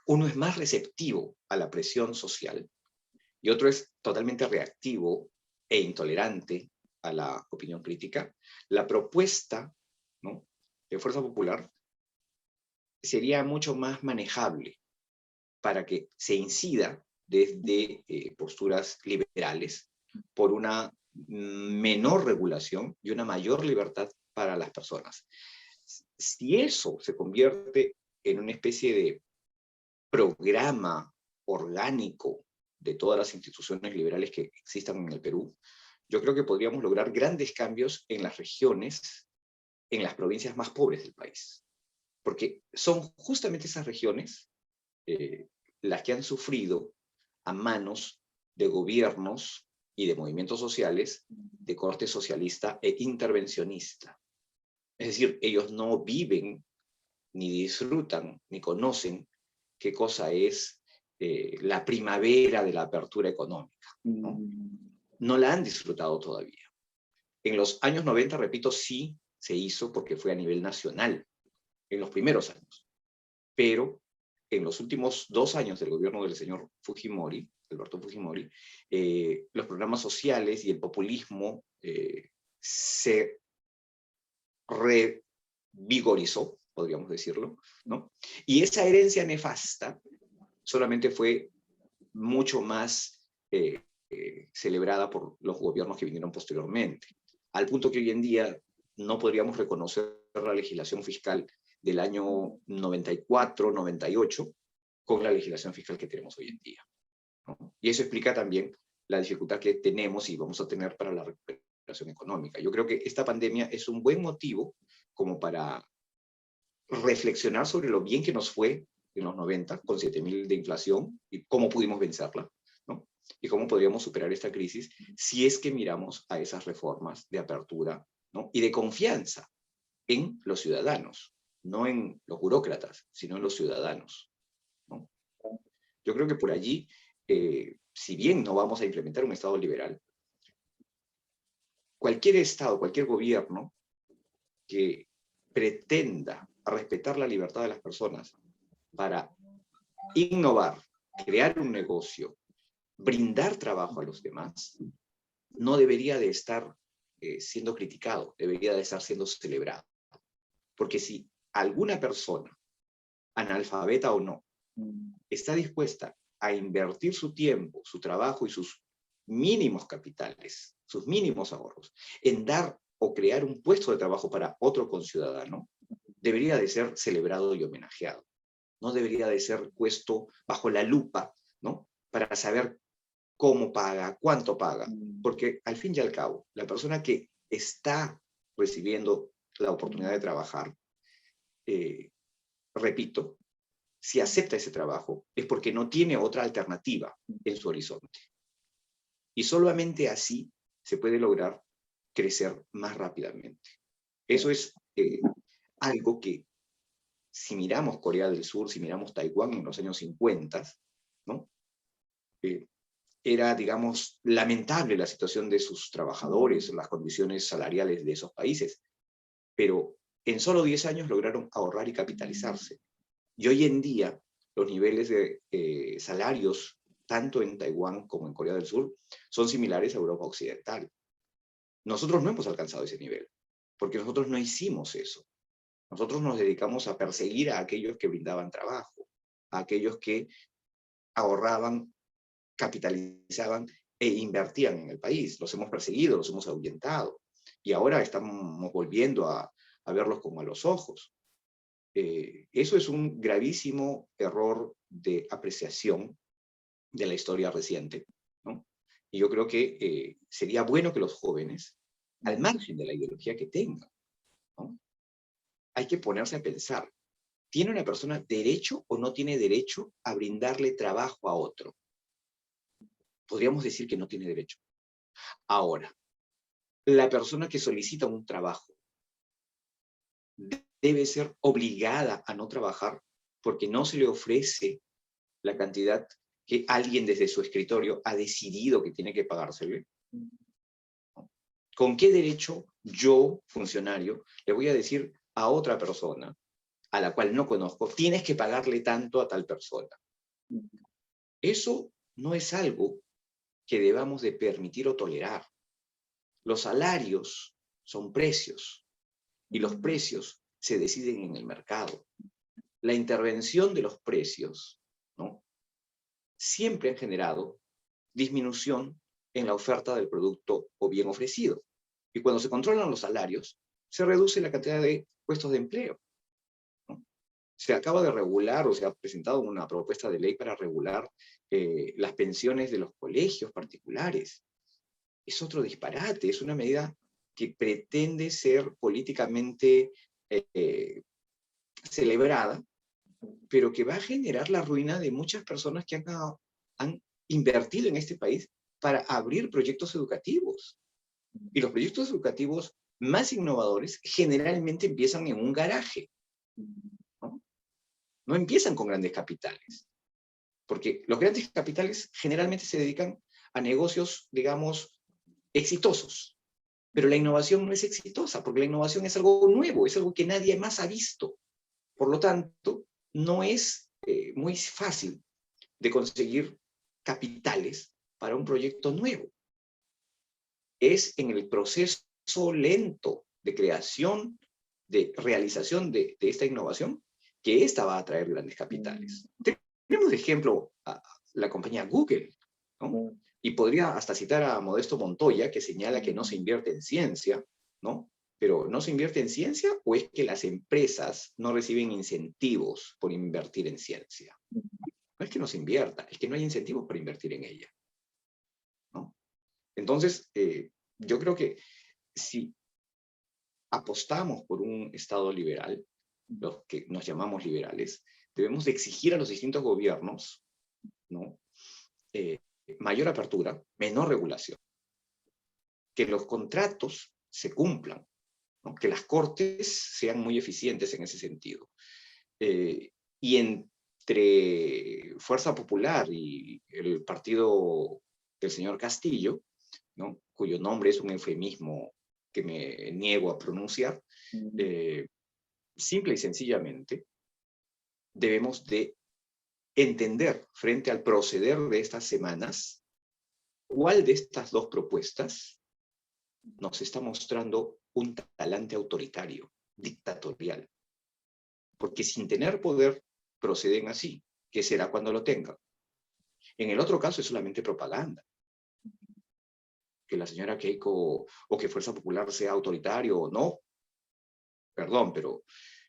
uno es más receptivo a la presión social y otro es totalmente reactivo e intolerante a la opinión crítica, la propuesta, ¿no?, de Fuerza Popular sería mucho más manejable para que se incida desde posturas liberales por una menor regulación y una mayor libertad para las personas. Si eso se convierte en una especie de programa orgánico de todas las instituciones liberales que existan en el Perú, yo creo que podríamos lograr grandes cambios en las regiones, en las provincias más pobres del país. Porque son justamente esas regiones las que han sufrido a manos de gobiernos y de movimientos sociales de corte socialista e intervencionista. Es decir, ellos no viven, ni disfrutan, ni conocen qué cosa es la primavera de la apertura económica, ¿no? No la han disfrutado todavía. En los años 90, repito, sí se hizo porque fue a nivel nacional, en los primeros años. Pero en los últimos 2 años del gobierno del señor Fujimori, Alberto Fujimori, los programas sociales y el populismo se revigorizó, podríamos decirlo, ¿no? Y esa herencia nefasta solamente fue mucho más celebrada por los gobiernos que vinieron posteriormente, al punto que hoy en día no podríamos reconocer la legislación fiscal del año 94, 98 con la legislación fiscal que tenemos hoy en día, ¿no? Y eso explica también la dificultad que tenemos y vamos a tener para la recuperación económica. Yo creo que esta pandemia es un buen motivo como para reflexionar sobre lo bien que nos fue en los 90 con 7.000 de inflación y cómo pudimos vencerla, ¿no?, y cómo podríamos superar esta crisis si es que miramos a esas reformas de apertura, ¿no?, y de confianza en los ciudadanos, no en los burócratas, sino en los ciudadanos, ¿no? Yo creo que por allí, si bien no vamos a implementar un Estado liberal, cualquier Estado, cualquier gobierno que pretenda respetar la libertad de las personas para innovar, crear un negocio, brindar trabajo a los demás, no debería de estar siendo criticado, debería de estar siendo celebrado. Porque si alguna persona, analfabeta o no, está dispuesta a invertir su tiempo, su trabajo y sus mínimos capitales, sus mínimos ahorros, en dar o crear un puesto de trabajo para otro conciudadano, debería de ser celebrado y homenajeado. No debería de ser puesto bajo la lupa, ¿no?, para saber cómo paga, cuánto paga. Porque al fin y al cabo, la persona que está recibiendo la oportunidad de trabajar, repito, si acepta ese trabajo es porque no tiene otra alternativa en su horizonte. Y solamente así se puede lograr crecer más rápidamente. Eso es algo que, si miramos Corea del Sur, si miramos Taiwán en los años 50, ¿no? Era, digamos, lamentable la situación de sus trabajadores, las condiciones salariales de esos países, pero en solo 10 años lograron ahorrar y capitalizarse. Y hoy en día, los niveles de salarios, tanto en Taiwán como en Corea del Sur, son similares a Europa Occidental. Nosotros no hemos alcanzado ese nivel, porque nosotros no hicimos eso. Nosotros nos dedicamos a perseguir a aquellos que brindaban trabajo, a aquellos que ahorraban, capitalizaban e invertían en el país. Los hemos perseguido, los hemos ahuyentado. Y ahora estamos volviendo a verlos como a los ojos. Eso es un gravísimo error de apreciación de la historia reciente, ¿no? Y yo creo que sería bueno que los jóvenes, al margen de la ideología que tengan, ¿no? Hay que ponerse a pensar, ¿tiene una persona derecho o no tiene derecho a brindarle trabajo a otro? Podríamos decir que no tiene derecho. Ahora, la persona que solicita un trabajo debe ser obligada a no trabajar porque no se le ofrece la cantidad que alguien desde su escritorio ha decidido que tiene que pagársele. ¿Con qué derecho yo, funcionario, le voy a decir a otra persona, a la cual no conozco, tienes que pagarle tanto a tal persona? Eso no es algo que debamos de permitir o tolerar. Los salarios son precios, y los precios se deciden en el mercado. La intervención de los precios, ¿no?, siempre han generado disminución en la oferta del producto o bien ofrecido. Y cuando se controlan los salarios, se reduce la cantidad de puestos de empleo, ¿no? Se acaba de regular, o se ha presentado una propuesta de ley para regular las pensiones de los colegios particulares. Es otro disparate, es una medida que pretende ser políticamente celebrada, pero que va a generar la ruina de muchas personas que han invertido en este país para abrir proyectos educativos. Y los proyectos educativos más innovadores generalmente empiezan en un garaje, ¿no? No empiezan con grandes capitales, porque los grandes capitales generalmente se dedican a negocios, digamos, exitosos. Pero la innovación no es exitosa, porque la innovación es algo nuevo, es algo que nadie más ha visto. Por lo tanto, no es muy fácil de conseguir capitales para un proyecto nuevo. Es en el proceso lento de creación, de realización de esta innovación, que esta va a traer grandes capitales. Tenemos de ejemplo a la compañía Google, ¿no? Y podría hasta citar a Modesto Montoya, que señala que no se invierte en ciencia, ¿no? Pero ¿no se invierte en ciencia o es que las empresas no reciben incentivos por invertir en ciencia? No es que no se invierta, es que no hay incentivos para invertir en ella, ¿no? Entonces, yo creo que si apostamos por un Estado liberal, los que nos llamamos liberales, debemos de exigir a los distintos gobiernos, ¿no?, mayor apertura, menor regulación, que los contratos se cumplan, ¿no?, que las cortes sean muy eficientes en ese sentido. Y entre Fuerza Popular y el partido del señor Castillo, ¿no?, cuyo nombre es un eufemismo que me niego a pronunciar, simple y sencillamente debemos de entender frente al proceder de estas semanas cuál de estas dos propuestas nos está mostrando un talante autoritario, dictatorial. Porque sin tener poder proceden así. ¿Qué será cuando lo tengan? En el otro caso es solamente propaganda. Que la señora Keiko o que Fuerza Popular sea autoritario o no, perdón, pero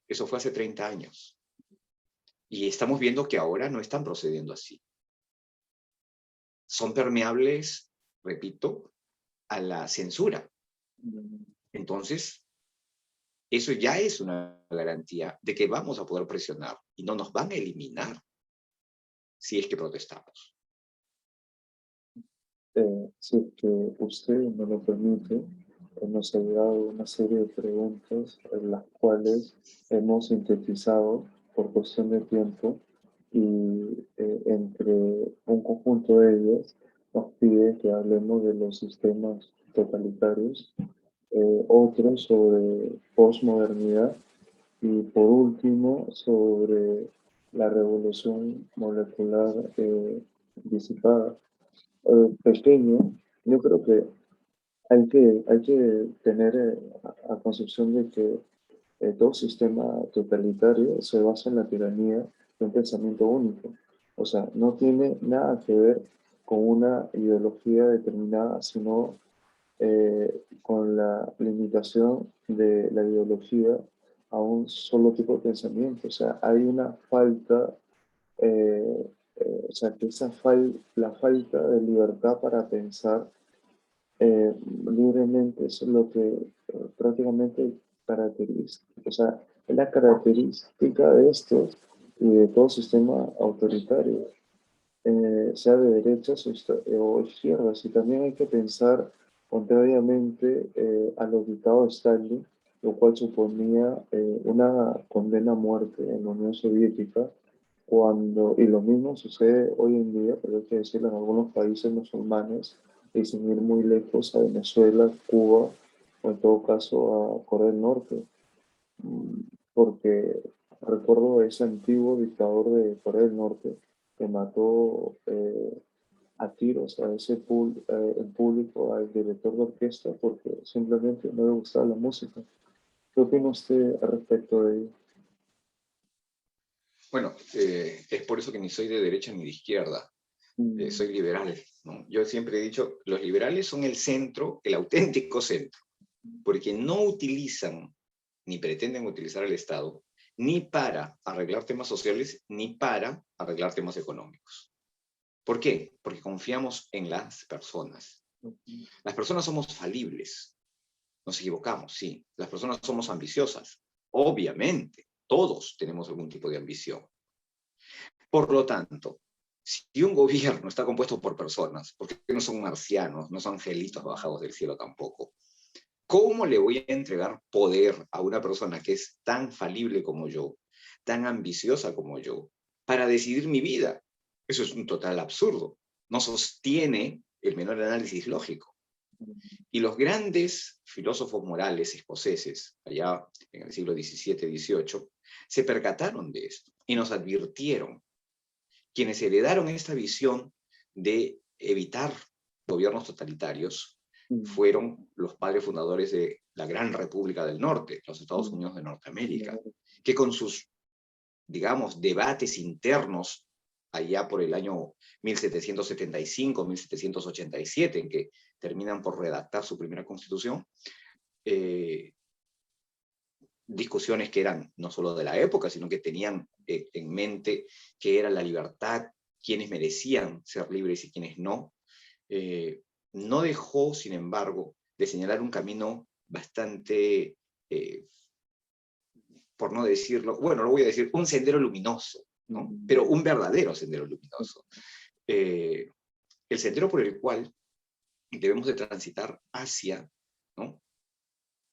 eso fue hace 30 años. Y estamos viendo que ahora no están procediendo así. Son permeables, repito, a la censura. Entonces, eso ya es una garantía de que vamos a poder presionar y no nos van a eliminar si es que protestamos. Si es que usted me lo permite, nos ha llegado una serie de preguntas, las cuales hemos sintetizado por cuestión de tiempo y entre un conjunto de ellas nos pide que hablemos de los sistemas totalitarios, otros sobre posmodernidad y por último sobre la revolución molecular disipada. Pequeño, yo creo que hay que tener a concepción de que todo sistema totalitario se basa en la tiranía de un pensamiento único. O sea, no tiene nada que ver con una ideología determinada, sino con la limitación de la ideología a un solo tipo de pensamiento. O sea, hay una falta, o sea, que la falta de libertad para pensar eh, libremente es lo que prácticamente caracteriza, o sea, es la característica de estos y de todo sistema autoritario, sea de derechas o izquierdas. Y también hay que pensar contrariamente a lo dictado de Stalin, lo cual suponía una condena a muerte en la Unión Soviética, y lo mismo sucede hoy en día, pero hay que decirlo, en algunos países musulmanes, y sin ir muy lejos, a Venezuela, Cuba, o en todo caso a Corea del Norte, mm, porque recuerdo ese antiguo dictador de Corea del Norte que mató a tiros en público al director de orquesta porque simplemente no le gustaba la música. ¿Qué opina usted al respecto de ello? Bueno, es por eso que ni soy de derecha ni de izquierda, Mm, soy liberal, ¿no? Yo siempre he dicho, los liberales son el centro, el auténtico centro, porque no utilizan ni pretenden utilizar el Estado ni para arreglar temas sociales ni para arreglar temas económicos. ¿Por qué? Porque confiamos en las personas. Las personas somos falibles, nos equivocamos, sí. Las personas somos ambiciosas, obviamente. Todos tenemos algún tipo de ambición. Por lo tanto, si un gobierno está compuesto por personas, porque no son marcianos, no son angelitos bajados del cielo tampoco, ¿cómo le voy a entregar poder a una persona que es tan falible como yo, tan ambiciosa como yo, para decidir mi vida? Eso es un total absurdo. No sostiene el menor análisis lógico. Y los grandes filósofos morales escoceses, allá en el siglo XVII-XVIII, se percataron de esto y nos advirtieron. Quienes heredaron esta visión de evitar gobiernos totalitarios mm, fueron los padres fundadores de la Gran República del Norte, los Estados mm, Unidos de Norteamérica, claro. que con sus, digamos, debates internos allá por el año 1775, 1787, en que terminan por redactar su primera constitución, eh, discusiones que eran no solo de la época, sino que tenían en mente qué era la libertad, quiénes merecían ser libres y quiénes no, eh, no dejó, sin embargo, de señalar un camino bastante, por no decirlo, bueno, lo voy a decir, un sendero luminoso, ¿no? Pero un verdadero sendero luminoso. Eh, el sendero por el cual debemos de transitar hacia, ¿no?,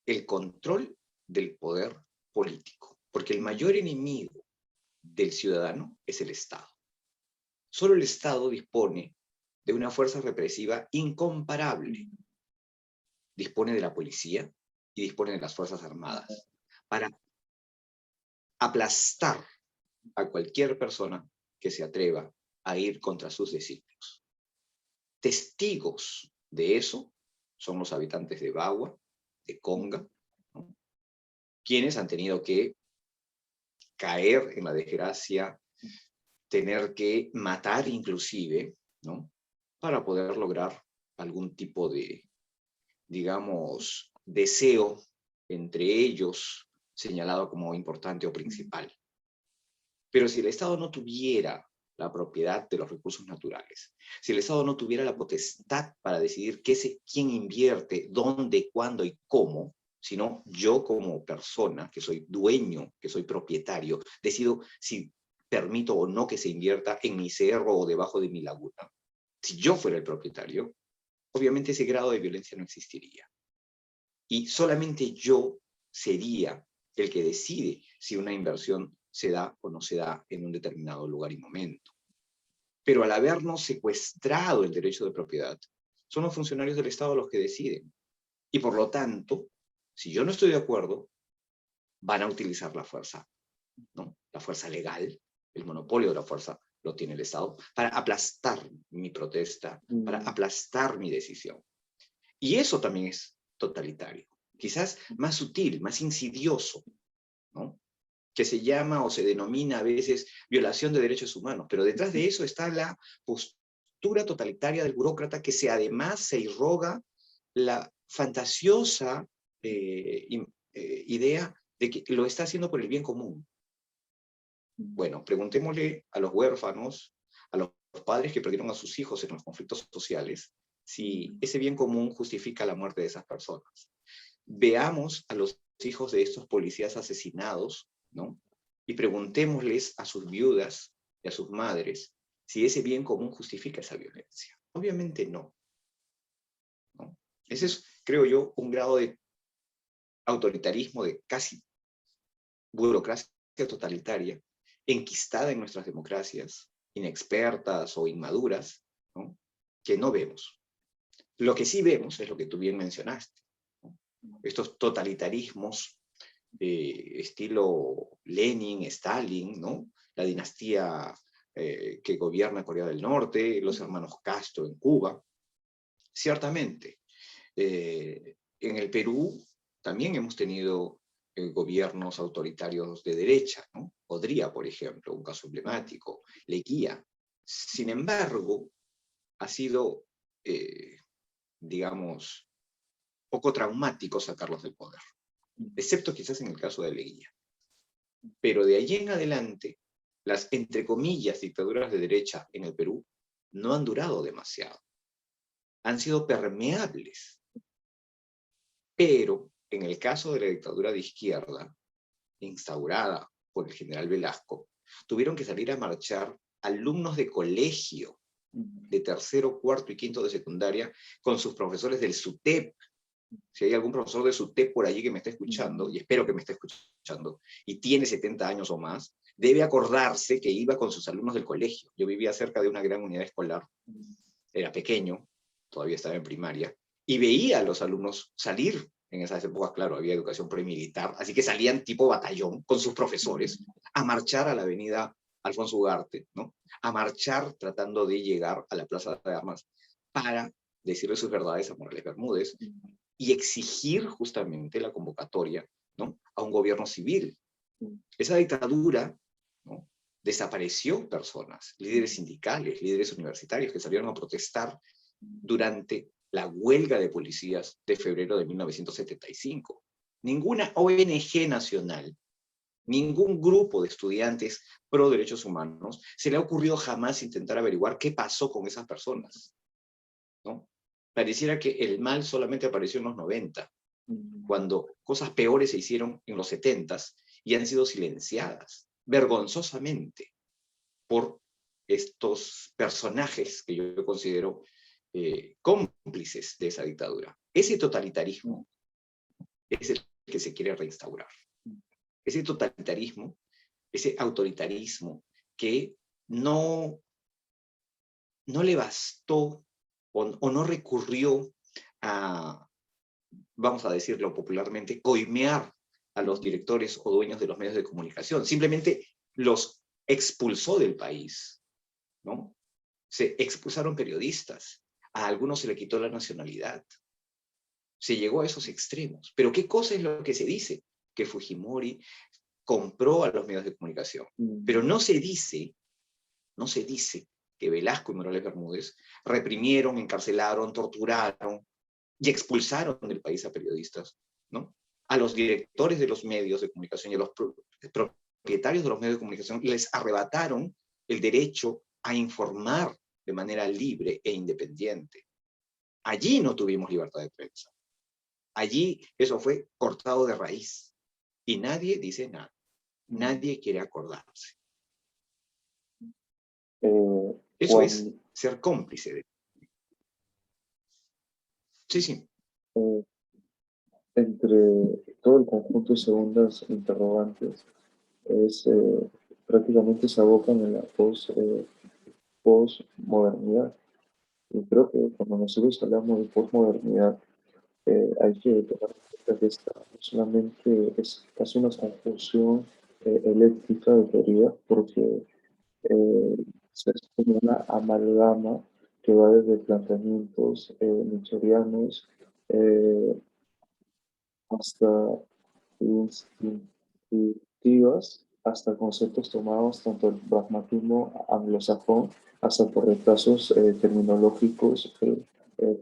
el control del poder político, porque el mayor enemigo del ciudadano es el Estado. Solo el Estado dispone de una fuerza represiva incomparable. Dispone de la policía y dispone de las Fuerzas Armadas para aplastar a cualquier persona que se atreva a ir contra sus designios. Testigos de eso son los habitantes de Bagua, de Conga, ¿no?, quienes han tenido que caer en la desgracia, tener que matar inclusive, ¿no?, para poder lograr algún tipo de, digamos, deseo entre ellos señalado como importante o principal. Pero si el Estado no tuviera la propiedad de los recursos naturales, si el Estado no tuviera la potestad para decidir quién invierte, dónde, cuándo y cómo, sino yo como persona, que soy dueño, que soy propietario, decido si permito o no que se invierta en mi cerro o debajo de mi laguna. Si yo fuera el propietario, obviamente ese grado de violencia no existiría. Y solamente yo sería el que decide si una inversión se da o no se da en un determinado lugar y momento. Pero al habernos secuestrado el derecho de propiedad, son los funcionarios del Estado los que deciden. Y por lo tanto, si yo no estoy de acuerdo, van a utilizar la fuerza, ¿no? La fuerza legal, el monopolio de la fuerza lo tiene el Estado, para aplastar mi protesta, para aplastar mi decisión. Y eso también es totalitario, quizás más sutil, más insidioso, ¿no? Que se llama o se denomina a veces violación de derechos humanos, pero detrás de eso está la postura totalitaria del burócrata que además se irroga la fantasiosa idea de que lo está haciendo por el bien común. Bueno, preguntémosle a los huérfanos, a los padres que perdieron a sus hijos en los conflictos sociales, si ese bien común justifica la muerte de esas personas. Veamos a los hijos de estos policías asesinados, ¿no? Y preguntémosles a sus viudas y a sus madres si ese bien común justifica esa violencia. Obviamente no, ¿no? Ese es, creo yo, un grado de autoritarismo, de casi burocracia totalitaria, enquistada en nuestras democracias, inexpertas o inmaduras, ¿no? Que no vemos. Lo que sí vemos es lo que tú bien mencionaste, ¿no? Estos totalitarismos estilo Lenin, Stalin, ¿no? La dinastía que gobierna Corea del Norte, los hermanos Castro en Cuba. Ciertamente, en el Perú también hemos tenido gobiernos autoritarios de derecha, ¿no? Podría, por ejemplo, un caso emblemático, Leguía. Sin embargo, ha sido, digamos, poco traumático sacarlos del poder, excepto quizás en el caso de Leguía. Pero de allí en adelante, las, entre comillas, dictaduras de derecha en el Perú no han durado demasiado. Han sido permeables. Pero en el caso de la dictadura de izquierda, instaurada por el general Velasco, tuvieron que salir a marchar alumnos de colegio, de tercero, cuarto y quinto de secundaria, con sus profesores del SUTEP. Si hay algún profesor de SUTEP por allí que me está escuchando, y espero que me esté escuchando, y tiene 70 años o más, debe acordarse que iba con sus alumnos del colegio. Yo vivía cerca de una gran unidad escolar, era pequeño, todavía estaba en primaria, y veía a los alumnos salir. En esas épocas, claro, había educación premilitar, así que salían tipo batallón con sus profesores a marchar a la avenida Alfonso Ugarte, ¿no? A marchar tratando de llegar a la Plaza de Armas para decirle sus verdades a Morales Bermúdez y exigir justamente la convocatoria, ¿no? A un gobierno civil. Esa dictadura, ¿no? Desapareció personas, líderes sindicales, líderes universitarios que salieron a protestar durante la huelga de policías de febrero de 1975. Ninguna ONG nacional, ningún grupo de estudiantes pro derechos humanos se le ha ocurrido jamás intentar averiguar qué pasó con esas personas, ¿no? Pareciera que el mal solamente apareció en los 90, cuando cosas peores se hicieron en los 70s y han sido silenciadas, vergonzosamente, por estos personajes que yo considero cómplices de esa dictadura. Ese totalitarismo es el que se quiere reinstaurar. Ese totalitarismo, ese autoritarismo que no le bastó o no recurrió a, vamos a decirlo popularmente, coimear a los directores o dueños de los medios de comunicación. Simplemente los expulsó del país, ¿no? Se expulsaron periodistas, a algunos se le quitó la nacionalidad. Se llegó a esos extremos. Pero ¿qué cosa es lo que se dice? Que Fujimori compró a los medios de comunicación. Pero no se dice que Velasco y Morales Bermúdez reprimieron, encarcelaron, torturaron y expulsaron del país a periodistas, ¿no? A los directores de los medios de comunicación y a los propietarios de los medios de comunicación les arrebataron el derecho a informar de manera libre e independiente. Allí no tuvimos libertad de prensa. Allí eso fue cortado de raíz. Y nadie dice nada. Nadie quiere acordarse. Eso es Juan, ser cómplice de... Sí, sí. Eh, Entre todo el conjunto de segundas interrogantes, es prácticamente se abocan en la postmodernidad. Y creo que cuando nosotros hablamos de postmodernidad, hay que tomar en cuenta que esta no solamente es casi una confusión eléctrica de teoría, porque eh, es como una amalgama que va desde planteamientos nietzscheanos eh, hasta instintivas, hasta conceptos tomados tanto del pragmatismo anglosajón hasta por retazos terminológicos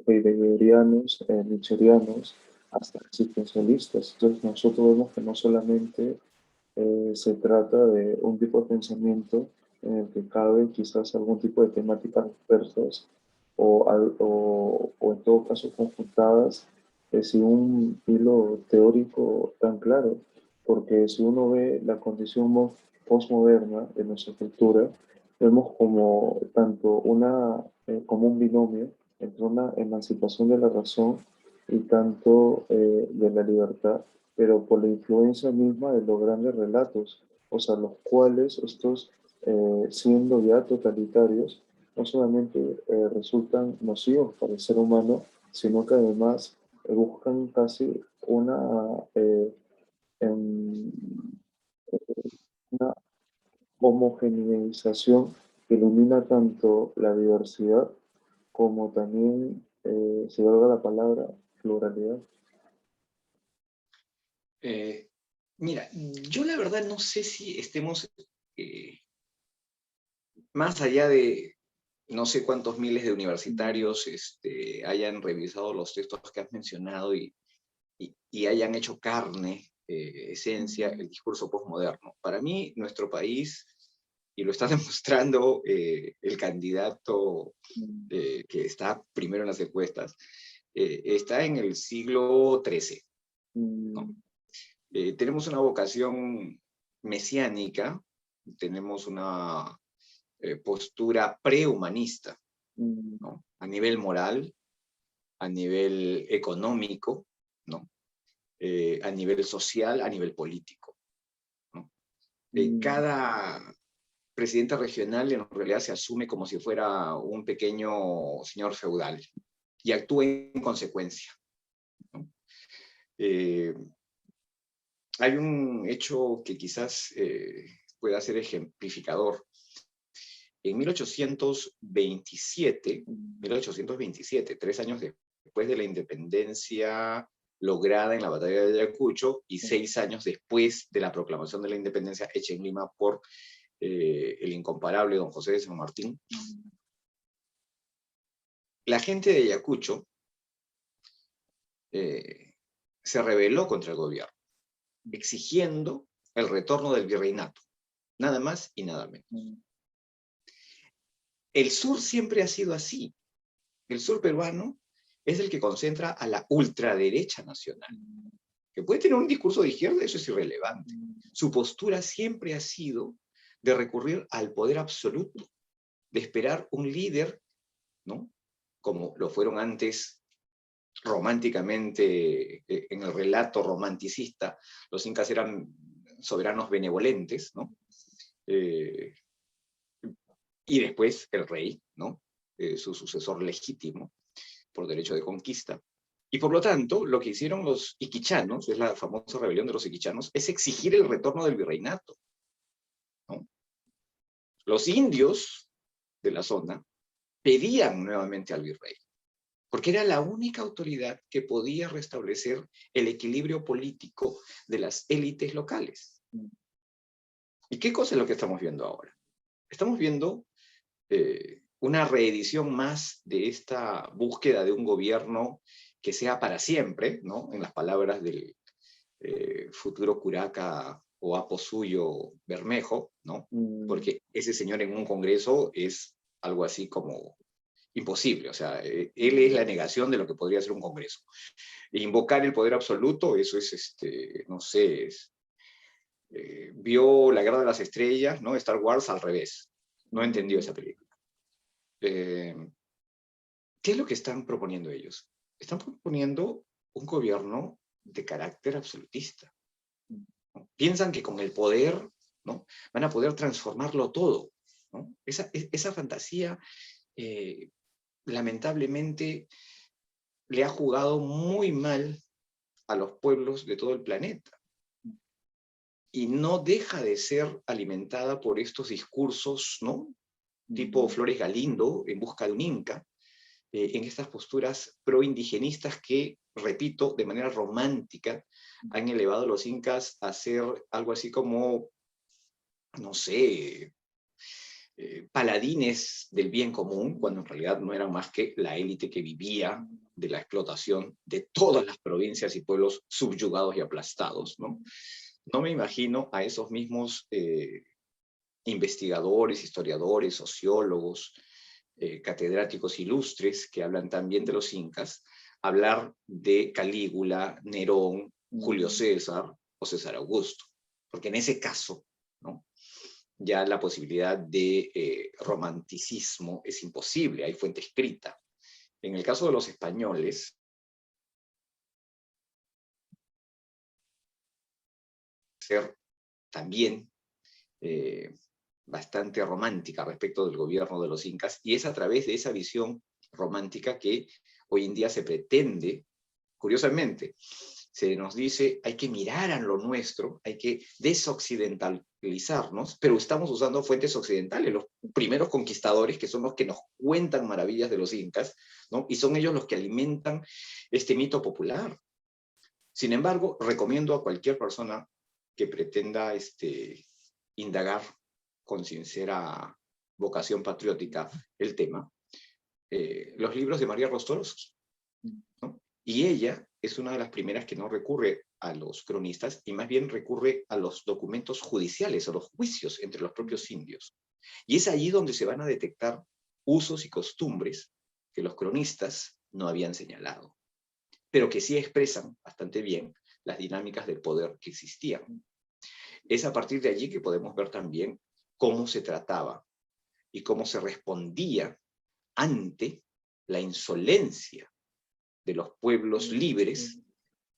heideggerianos, nietzscheanos, hasta existencialistas. Entonces nosotros vemos que no solamente se trata de un tipo de pensamiento en el que cabe quizás algún tipo de temáticas dispersas o en todo caso conjuntadas sin un hilo teórico tan claro, porque si uno ve la condición postmoderna de nuestra cultura, vemos como tanto como un binomio entre una emancipación de la razón y tanto de la libertad, pero por la influencia misma de los grandes relatos, o sea, los cuales estos, siendo ya totalitarios, no solamente resultan nocivos para el ser humano, sino que además buscan casi eh, em, una homogeneización que ilumina tanto la diversidad como también, si valga la palabra, pluralidad. Eh, Mira, yo la verdad no sé si estemos eh, más allá de no sé cuántos miles de universitarios hayan revisado los textos que has mencionado y hayan hecho carne, esencia, el discurso postmoderno. Para mí, nuestro país, y lo está demostrando el candidato que está primero en las encuestas, está en el siglo XIII, ¿no? Tenemos una vocación mesiánica, tenemos una postura prehumanista, ¿no? A nivel moral, a nivel económico, ¿no? A nivel social, a nivel político, ¿no? Cada presidente regional en realidad se asume como si fuera un pequeño señor feudal y actúa en consecuencia, ¿no? Eh, Hay un hecho que quizás pueda ser ejemplificador. En 1827, 3 años después de la independencia lograda en la batalla de Ayacucho y 6 años después de la proclamación de la independencia hecha en Lima por el incomparable don José de San Martín, la gente de Ayacucho se rebeló contra el gobierno, exigiendo el retorno del virreinato, nada más y nada menos. El sur siempre ha sido así. El sur peruano es el que concentra a la ultraderecha nacional, que puede tener un discurso de izquierda, eso es irrelevante. Su postura siempre ha sido de recurrir al poder absoluto, de esperar un líder, ¿no? Como lo fueron antes románticamente, en el relato romanticista, los incas eran soberanos benevolentes, ¿no? Y después el rey, ¿no? Su sucesor legítimo por derecho de conquista. Y por lo tanto, lo que hicieron los iquichanos, es la famosa rebelión de los iquichanos, es exigir el retorno del virreinato, ¿no? Los indios de la zona pedían nuevamente al virrey, porque era la única autoridad que podía restablecer el equilibrio político de las élites locales. ¿Y qué cosa es lo que estamos viendo ahora? Estamos viendo una reedición más de esta búsqueda de un gobierno que sea para siempre, ¿no? En las palabras del futuro curaca o apo suyo Bermejo, ¿no? Porque ese señor en un congreso es algo así como imposible, o sea, él es la negación de lo que podría ser un congreso. E invocar el poder absoluto, eso es, no sé, vio La Guerra de las Estrellas, ¿no? Star Wars al revés, no entendió esa película. ¿Qué es lo que están proponiendo ellos? están proponiendo un gobierno de carácter absolutista, ¿no? Piensan que con el poder, ¿no?, van a poder transformarlo todo, ¿no? Esa fantasía, lamentablemente, le ha jugado muy mal a los pueblos de todo el planeta. Y no deja de ser alimentada por estos discursos, ¿no?, tipo Flores Galindo, En busca de un Inca, en estas posturas pro-indigenistas que, repito, de manera romántica, han elevado a los incas a ser algo así como, no sé, paladines del bien común, cuando en realidad no eran más que la élite que vivía de la explotación de todas las provincias y pueblos subyugados y aplastados, ¿no? No me imagino a esos mismos investigadores, historiadores, sociólogos, catedráticos ilustres que hablan también de los incas, hablar de Calígula, Nerón, Julio César o César Augusto. Porque en ese caso, ¿no?, ya la posibilidad de romanticismo es imposible, hay fuente escrita. En el caso de los españoles, ser también bastante romántica respecto del gobierno de los incas, y es a través de esa visión romántica que hoy en día se pretende, curiosamente, se nos dice hay que mirar a lo nuestro, hay que desoccidentalizarnos, pero estamos usando fuentes occidentales, los primeros conquistadores, que son los que nos cuentan maravillas de los incas, ¿no?, y son ellos los que alimentan este mito popular. Sin embargo, recomiendo a cualquier persona que pretenda indagar con sincera vocación patriótica el tema, los libros de María Rostorosa, ¿no? Y ella es una de las primeras que no recurre a los cronistas y más bien recurre a los documentos judiciales, a los juicios entre los propios indios. Y es allí donde se van a detectar usos y costumbres que los cronistas no habían señalado, pero que sí expresan bastante bien las dinámicas del poder que existían. Es a partir de allí que podemos ver también cómo se trataba y cómo se respondía ante la insolencia de los pueblos libres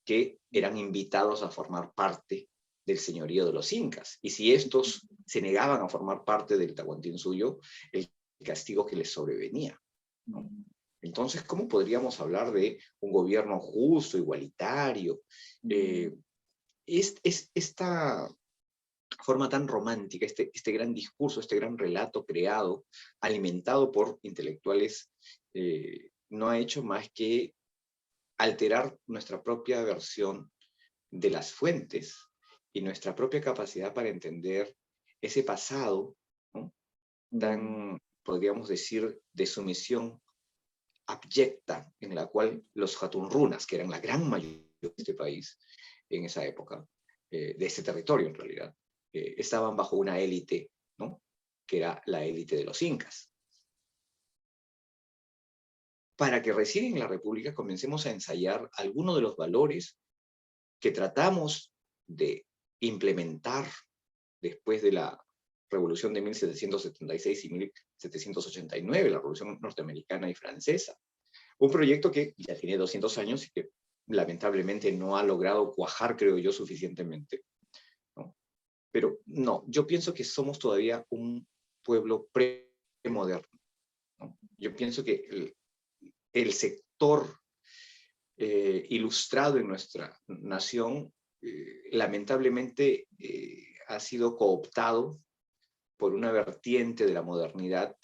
que eran invitados a formar parte del señorío de los incas. Y si estos se negaban a formar parte del Tahuantinsuyo, el castigo que les sobrevenía, ¿no? Entonces, ¿cómo podríamos hablar de un gobierno justo, igualitario? Esta forma tan romántica, este gran discurso, este gran relato creado, alimentado por intelectuales, no ha hecho más que alterar nuestra propia versión de las fuentes y nuestra propia capacidad para entender ese pasado, ¿no?, tan, podríamos decir, de sumisión abyecta, en la cual los Hatunrunas, que eran la gran mayoría de este país en esa época, de este territorio en realidad, estaban bajo una élite, ¿no?, que era la élite de los incas. Para que recién en la República comencemos a ensayar algunos de los valores que tratamos de implementar después de la Revolución de 1776 y 1789, la Revolución norteamericana y francesa. Un proyecto que ya tiene 200 años y que lamentablemente no ha logrado cuajar, creo yo, suficientemente, ¿no? Pero no, yo pienso que somos todavía un pueblo premoderno, ¿no? Yo pienso que el sector ilustrado en nuestra nación lamentablemente ha sido cooptado por una vertiente de la modernidad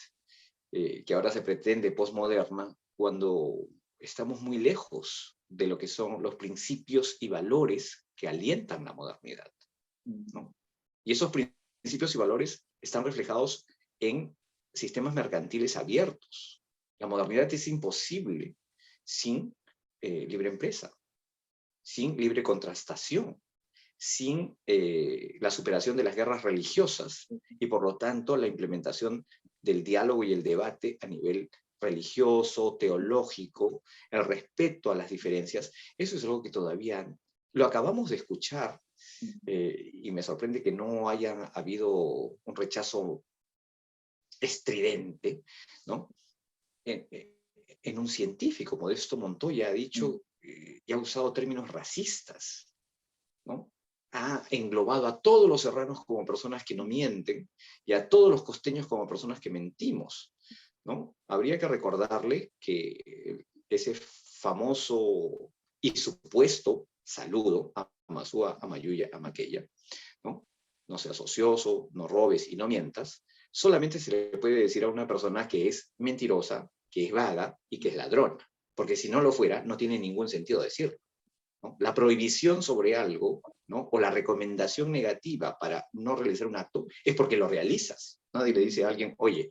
que ahora se pretende postmoderna, cuando estamos muy lejos de lo que son los principios y valores que alientan la modernidad, ¿no? Y esos principios y valores están reflejados en sistemas mercantiles abiertos. La modernidad es imposible sin libre empresa, sin libre contrastación, sin la superación de las guerras religiosas y por lo tanto la implementación del diálogo y el debate a nivel religioso, teológico, el respeto a las diferencias. Eso es algo que todavía lo acabamos de escuchar y me sorprende que no haya habido un rechazo estridente, ¿no?, en un científico. Modesto Montoya ha dicho y ha usado términos racistas, ¿no? Ha englobado a todos los serranos como personas que no mienten y a todos los costeños como personas que mentimos, ¿no? Habría que recordarle que ese famoso y supuesto saludo a Masúa, a Mayuya, a Maquella, ¿no? No seas ocioso, no robes y no mientas, solamente se le puede decir a una persona que es mentirosa, que es vaga y que es ladrona, porque si no lo fuera, no tiene ningún sentido decirlo, ¿no? La prohibición sobre algo, ¿no? O la recomendación negativa para no realizar un acto es porque lo realizas. Nadie le dice a alguien, oye,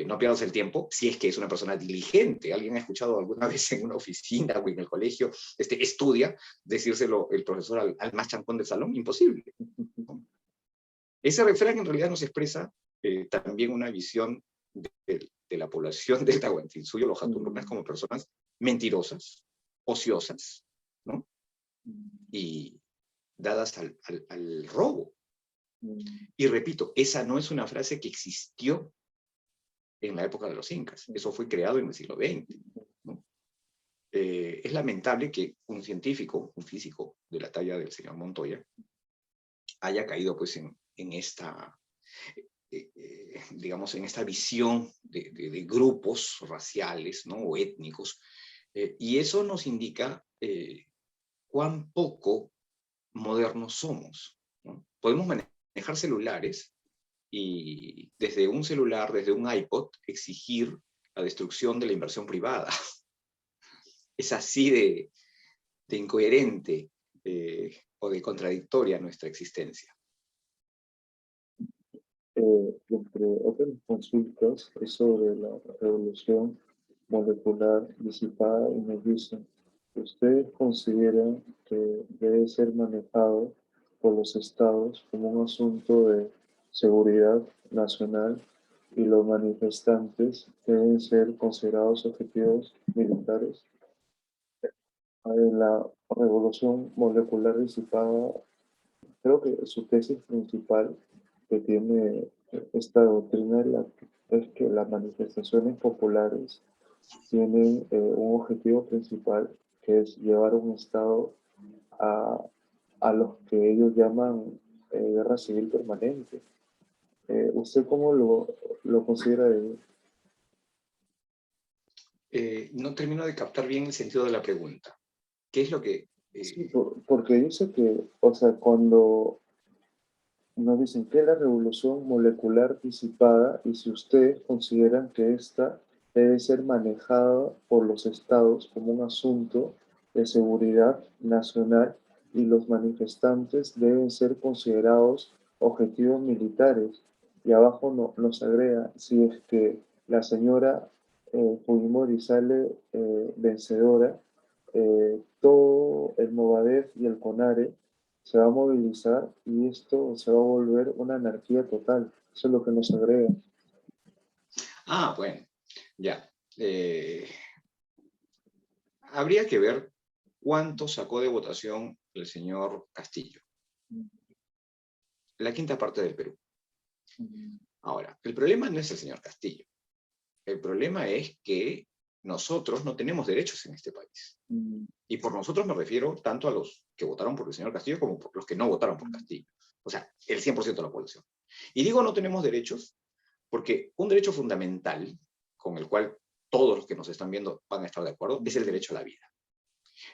no pierdas el tiempo, si es que es una persona diligente. ¿Alguien ha escuchado alguna vez en una oficina o en el colegio, estudia, decírselo el profesor al más chancón del salón? Imposible, ¿no? Ese refrán en realidad nos expresa también una visión de la población del Tahuantinsuyo, los Jatunrunas, como personas mentirosas, ociosas, ¿no? Y dadas al robo. Y repito, esa no es una frase que existió en la época de los incas. Eso fue creado en el siglo XX, ¿no? Es lamentable que un científico, un físico de la talla del señor Montoya, haya caído pues en esta, digamos, en esta visión de grupos raciales, ¿no? O étnicos. Y eso nos indica cuán poco modernos somos, ¿no? Podemos manejar celulares y desde un celular, desde un iPod, exigir la destrucción de la inversión privada. Es así de incoherente o de contradictoria nuestra existencia. Entre otras consultas es sobre la revolución molecular disipada y nos dicen, ¿usted considera que debe ser manejado por los estados como un asunto de seguridad nacional y los manifestantes deben ser considerados objetivos militares? En la revolución molecular disipada, creo que su tesis principal que tiene esta doctrina es que las manifestaciones populares tienen un objetivo principal que es llevar un Estado a, a los que ellos llaman guerra civil permanente. ¿Usted cómo lo considera? No termino de captar bien el sentido de la pregunta. ¿Qué es lo que...? Sí, porque dice que, o sea, cuando nos dicen que la revolución molecular disipada y si ustedes consideran que esta debe ser manejada por los estados como un asunto de seguridad nacional y los manifestantes deben ser considerados objetivos militares. Y abajo nos agrega, si es que la señora Fujimori sale vencedora, todo el Movadef y el CONARE se va a movilizar y esto se va a volver una anarquía total. Eso es lo que nos agrega. Ah, bueno, ya. Habría que ver cuánto sacó de votación el señor Castillo. La quinta parte del Perú. Ahora, el problema no es el señor Castillo. El problema es que nosotros no tenemos derechos en este país. Y por nosotros me refiero tanto a los que votaron por el señor Castillo como por los que no votaron por Castillo. O sea, el 100% de la población. Y digo no tenemos derechos porque un derecho fundamental con el cual todos los que nos están viendo van a estar de acuerdo es el derecho a la vida.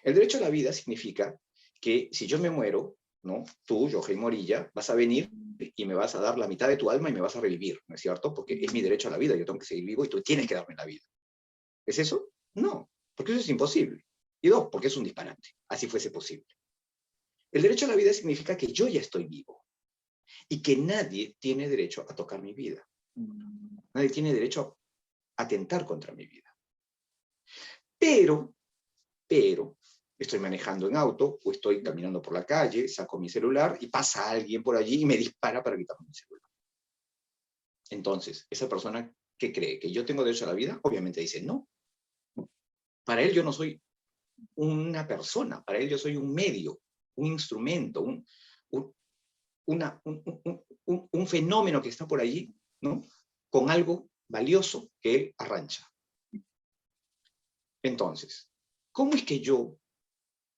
El derecho a la vida significa que si yo me muero, ¿no? Tú, Yohei Morilla, vas a venir y me vas a dar la mitad de tu alma y me vas a revivir, ¿no es cierto? Porque es mi derecho a la vida, yo tengo que seguir vivo y tú tienes que darme la vida. ¿Es eso? No, porque eso es imposible. Y dos, porque es un disparate, así fuese posible. El derecho a la vida significa que yo ya estoy vivo y que nadie tiene derecho a tocar mi vida. Nadie tiene derecho a atentar contra mi vida. Pero, estoy manejando en auto o estoy caminando por la calle, saco mi celular y pasa alguien por allí y me dispara para quitarme mi celular. Entonces, esa persona que cree que yo tengo derecho a la vida, obviamente dice no. Para él yo no soy una persona, para él yo soy un medio, un instrumento, un fenómeno que está por allí, ¿no? Con algo valioso que él arrancha. Entonces, ¿cómo es que yo,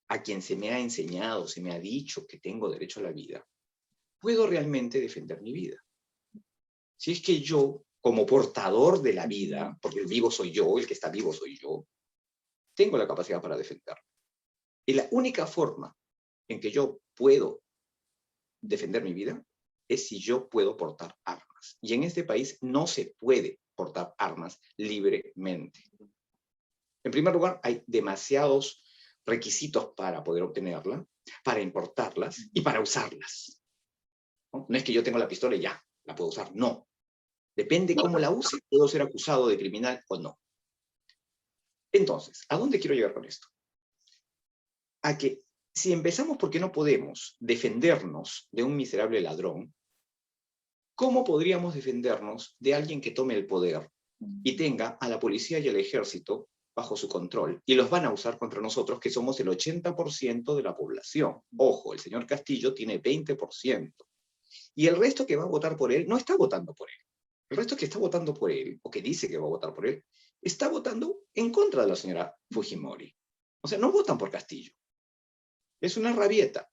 a quien se me ha enseñado, se me ha dicho que tengo derecho a la vida, puedo realmente defender mi vida? Si es que yo, como portador de la vida, porque el vivo soy yo, el que está vivo soy yo, tengo la capacidad para defenderme. Y la única forma en que yo puedo defender mi vida es si yo puedo portar armas. Y en este país no se puede portar armas libremente. En primer lugar, hay demasiados requisitos para poder obtenerla, para importarlas y para usarlas. No es que yo tengo la pistola y ya, la puedo usar. No. Depende cómo la use, puedo ser acusado de criminal o no. Entonces, ¿a dónde quiero llegar con esto? A que si empezamos porque no podemos defendernos de un miserable ladrón, ¿cómo podríamos defendernos de alguien que tome el poder y tenga a la policía y al ejército bajo su control? Y los van a usar contra nosotros, que somos el 80% de la población. Ojo, el señor Castillo tiene 20%. Y el resto que va a votar por él no está votando por él. El resto que está votando por él, o que dice que va a votar por él, está votando en contra de la señora Fujimori. O sea, no votan por Castillo. Es una rabieta.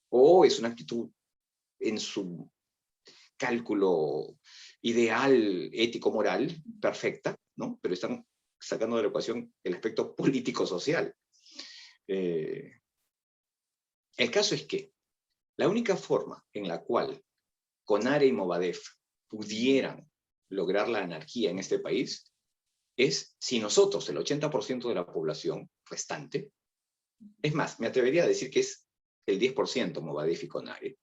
O es una actitud en su cálculo ideal, ético-moral, perfecta, ¿no? Pero están sacando de la ecuación el aspecto político-social. El caso es que la única forma en la cual Conare y Movadef pudieran lograr la anarquía en este país es si nosotros, el 80% de la población restante, es más, me atrevería a decir que es el 10% Movadef y Conare,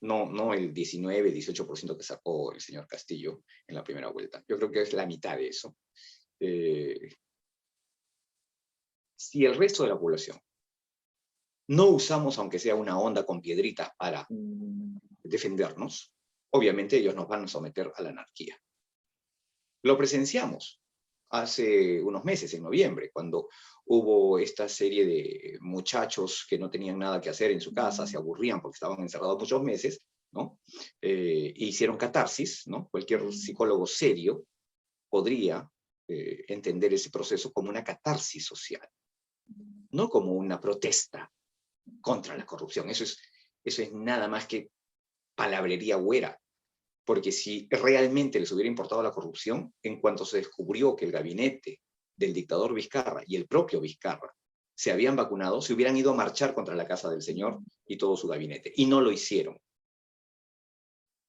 no el 19, 18% que sacó el señor Castillo en la primera vuelta. Yo creo que es la mitad de eso. Si el resto de la población no usamos, aunque sea una onda con piedritas, para defendernos, obviamente ellos nos van a someter a la anarquía. Lo presenciamos hace unos meses, en noviembre, cuando hubo esta serie de muchachos que no tenían nada que hacer en su casa, se aburrían porque estaban encerrados muchos meses, ¿no? Hicieron catarsis, ¿no? Cualquier psicólogo serio podría entender ese proceso como una catarsis social, no como una protesta contra la corrupción. Eso es nada más que palabrería güera. Porque si realmente les hubiera importado la corrupción, en cuanto se descubrió que el gabinete del dictador Vizcarra y el propio Vizcarra se habían vacunado, se hubieran ido a marchar contra la casa del señor y todo su gabinete. Y no lo hicieron.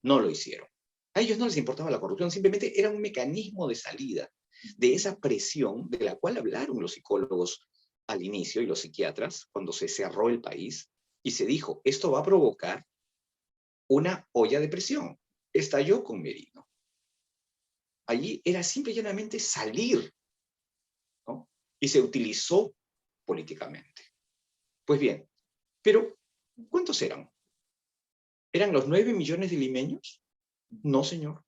No lo hicieron. A ellos no les importaba la corrupción, simplemente era un mecanismo de salida de esa presión de la cual hablaron los psicólogos al inicio y los psiquiatras cuando se cerró el país y se dijo, esto va a provocar una olla de presión. Estalló con Merino. Allí era simple y llanamente salir, ¿no? Y se utilizó políticamente. Pues bien, pero ¿cuántos eran? ¿Eran los 9 millones de limeños? No, señor.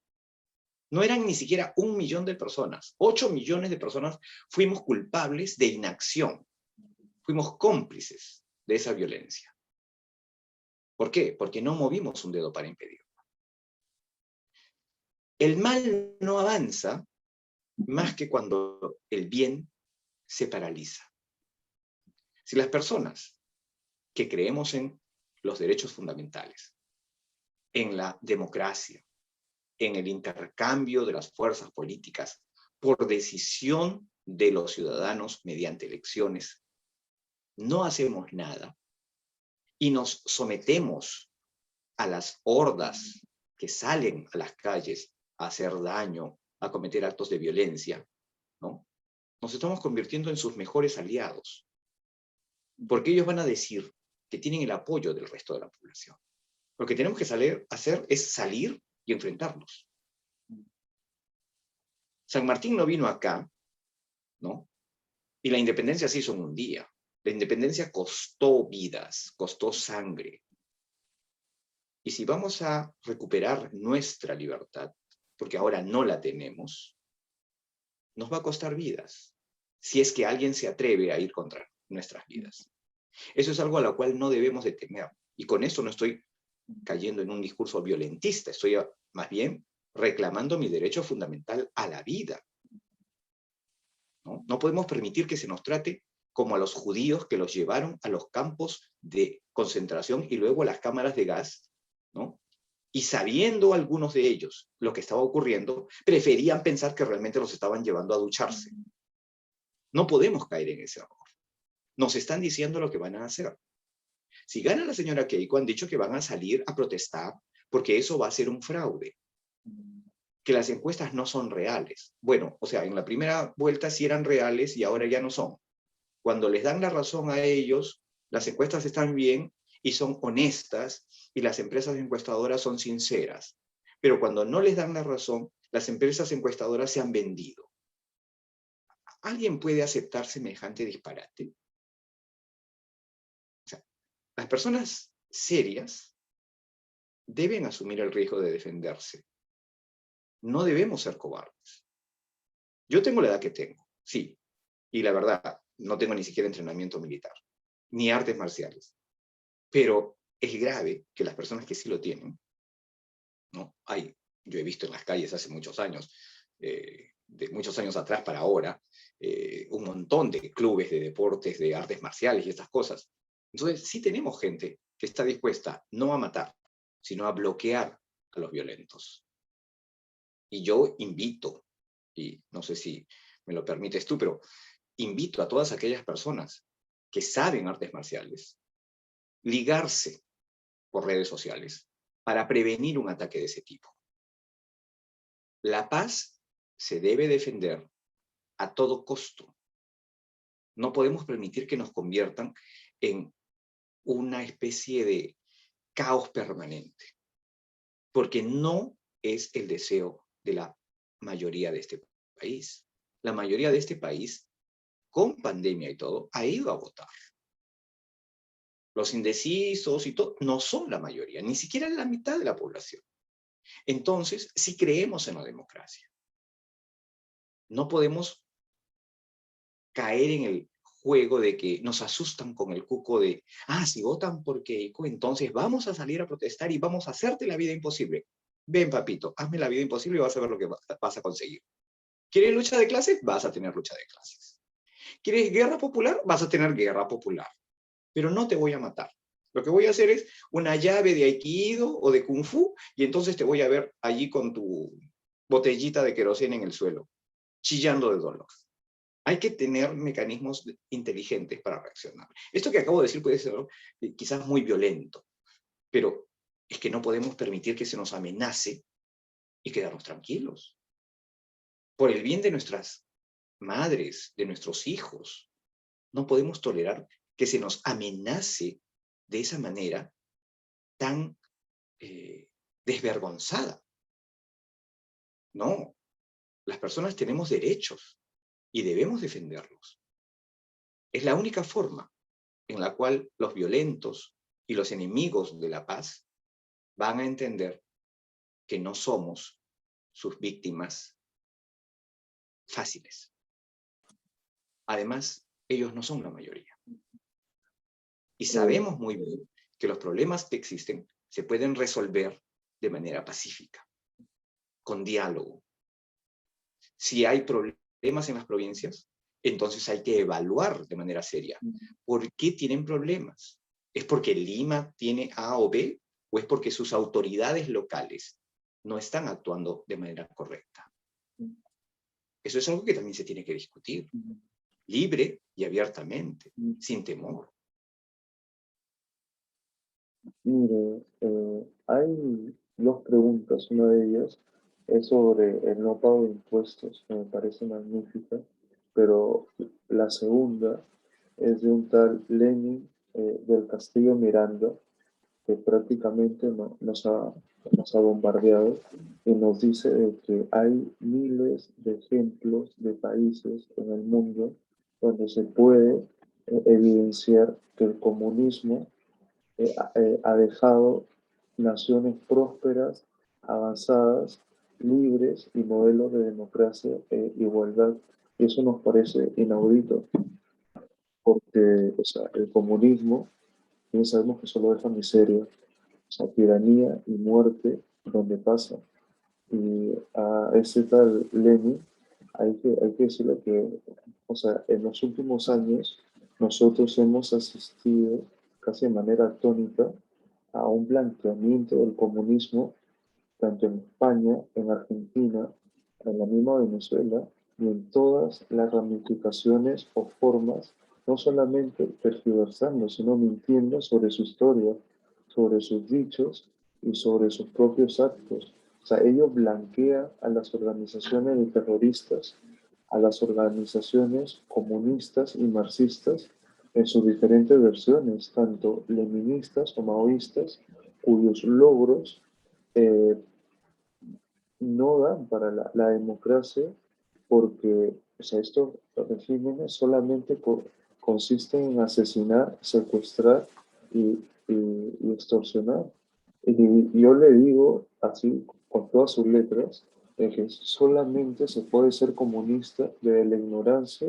No eran ni siquiera 1 millón de personas. 8 millones de personas fuimos culpables de inacción. Fuimos cómplices de esa violencia. ¿Por qué? Porque no movimos un dedo para impedirlo. El mal no avanza más que cuando el bien se paraliza. Si las personas que creemos en los derechos fundamentales, en la democracia, en el intercambio de las fuerzas políticas por decisión de los ciudadanos mediante elecciones, no hacemos nada y nos sometemos a las hordas que salen a las calles a hacer daño, a cometer actos de violencia, ¿no? Nos estamos convirtiendo en sus mejores aliados, porque ellos van a decir que tienen el apoyo del resto de la población. Lo que tenemos que hacer es salir y enfrentarlos. San Martín no vino acá, ¿no? Y la independencia se hizo en un día. La independencia costó vidas, costó sangre. Y si vamos a recuperar nuestra libertad, porque ahora no la tenemos, nos va a costar vidas, si es que alguien se atreve a ir contra nuestras vidas. Eso es algo a lo cual no debemos de temer. Y con eso no estoy cayendo en un discurso violentista, estoy más bien reclamando mi derecho fundamental a la vida. ¿no? No podemos permitir que se nos trate como a los judíos que los llevaron a los campos de concentración y luego a las cámaras de gas, ¿no? Y sabiendo algunos de ellos lo que estaba ocurriendo, preferían pensar que realmente los estaban llevando a ducharse. No podemos caer en ese error. Nos están diciendo lo que van a hacer. Si gana la señora Keiko, han dicho que van a salir a protestar porque eso va a ser un fraude, que las encuestas no son reales. Bueno, o sea, en la primera vuelta sí eran reales y ahora ya no son. Cuando les dan la razón a ellos, las encuestas están bien y son honestas y las empresas encuestadoras son sinceras. Pero cuando no les dan la razón, las empresas encuestadoras se han vendido. ¿Alguien puede aceptar semejante disparate? O sea, las personas serias deben asumir el riesgo de defenderse. No debemos ser cobardes. Yo tengo la edad que tengo, sí, y la verdad, no tengo ni siquiera entrenamiento militar, ni artes marciales. Pero es grave que las personas que sí lo tienen, ¿no? Yo he visto en las calles hace muchos años, de muchos años atrás para ahora, un montón de clubes de deportes, de artes marciales y estas cosas. Entonces, sí tenemos gente que está dispuesta no a matar, sino a bloquear a los violentos. Y yo invito, y no sé si me lo permites tú, pero invito a todas aquellas personas que saben artes marciales, ligarse por redes sociales para prevenir un ataque de ese tipo. La paz se debe defender a todo costo. No podemos permitir que nos conviertan en una especie de caos permanente, porque no es el deseo de la mayoría de este país. La mayoría de este país, con pandemia y todo, ha ido a votar. Los indecisos y todo no son la mayoría, ni siquiera la mitad de la población. Entonces, sí creemos en la democracia. No podemos caer en el juego de que nos asustan con el cuco de, si votan por Keiko, entonces vamos a salir a protestar y vamos a hacerte la vida imposible. Ven, papito, hazme la vida imposible y vas a ver lo que vas a conseguir. ¿Quieres lucha de clases? Vas a tener lucha de clases. ¿Quieres guerra popular? Vas a tener guerra popular. Pero no te voy a matar. Lo que voy a hacer es una llave de Aikido o de Kung Fu y entonces te voy a ver allí con tu botellita de queroseno en el suelo, chillando de dolor. Hay que tener mecanismos inteligentes para reaccionar. Esto que acabo de decir puede ser quizás muy violento, pero es que no podemos permitir que se nos amenace y quedarnos tranquilos. Por el bien de nuestras madres, de nuestros hijos, no podemos tolerar que se nos amenace de esa manera tan desvergonzada. No, las personas tenemos derechos y debemos defenderlos. Es la única forma en la cual los violentos y los enemigos de la paz van a entender que no somos sus víctimas fáciles. Además, ellos no son la mayoría. Y sabemos muy bien que los problemas que existen se pueden resolver de manera pacífica, con diálogo. Si hay problemas en las provincias, entonces hay que evaluar de manera seria. ¿Por qué tienen problemas? ¿Es porque Lima tiene A o B? ¿O es porque sus autoridades locales no están actuando de manera correcta? Eso es algo que también se tiene que discutir, libre y abiertamente, sin temor. Mire, hay dos preguntas. Una de ellas es sobre el no pago de impuestos, que me parece magnífica, pero la segunda es de un tal Lenin del Castillo Miranda, que prácticamente nos ha bombardeado y nos dice de que hay miles de ejemplos de países en el mundo donde se puede evidenciar que el comunismo ha dejado naciones prósperas, avanzadas, libres y modelos de democracia e igualdad. Y eso nos parece inaudito, porque o sea, el comunismo, bien sabemos que solo deja miseria, o sea, tiranía y muerte donde pasa. Y a ese tal Lenin hay que decirlo que, o sea, en los últimos años nosotros hemos asistido casi de manera atónita a un blanqueamiento del comunismo, tanto en España, en Argentina, en la misma Venezuela, y en todas las ramificaciones o formas, no solamente tergiversando, sino mintiendo sobre su historia, sobre sus dichos y sobre sus propios actos. O sea, ellos blanquean a las organizaciones de terroristas, a las organizaciones comunistas y marxistas en sus diferentes versiones, tanto leninistas o maoístas, cuyos logros eh, no dan para la democracia porque, o sea, estos regímenes solamente consisten en asesinar, secuestrar y extorsionar. Y yo le digo así, con todas sus letras, de que solamente se puede ser comunista de la ignorancia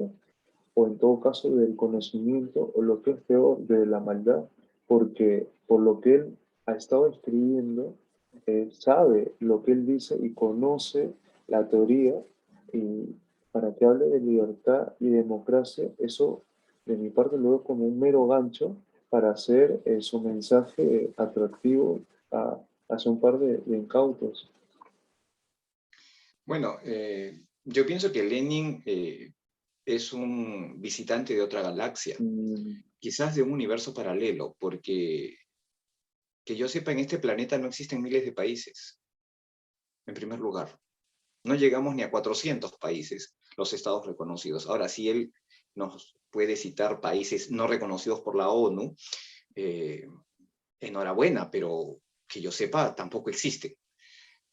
o en todo caso del conocimiento o lo que es peor, de la maldad, porque por lo que él ha estado escribiendo, sabe lo que él dice y conoce la teoría y para que hable de libertad y democracia, eso de mi parte lo veo como un mero gancho para hacer su mensaje atractivo hacia un par de incautos. Bueno, yo pienso que Lenin es un visitante de otra galaxia, Mm, quizás de un universo paralelo, porque que yo sepa, en este planeta no existen miles de países, en primer lugar. No llegamos ni a 400 países, los estados reconocidos. Ahora, si él nos puede citar países no reconocidos por la ONU, eh, enhorabuena, pero que yo sepa, tampoco existe.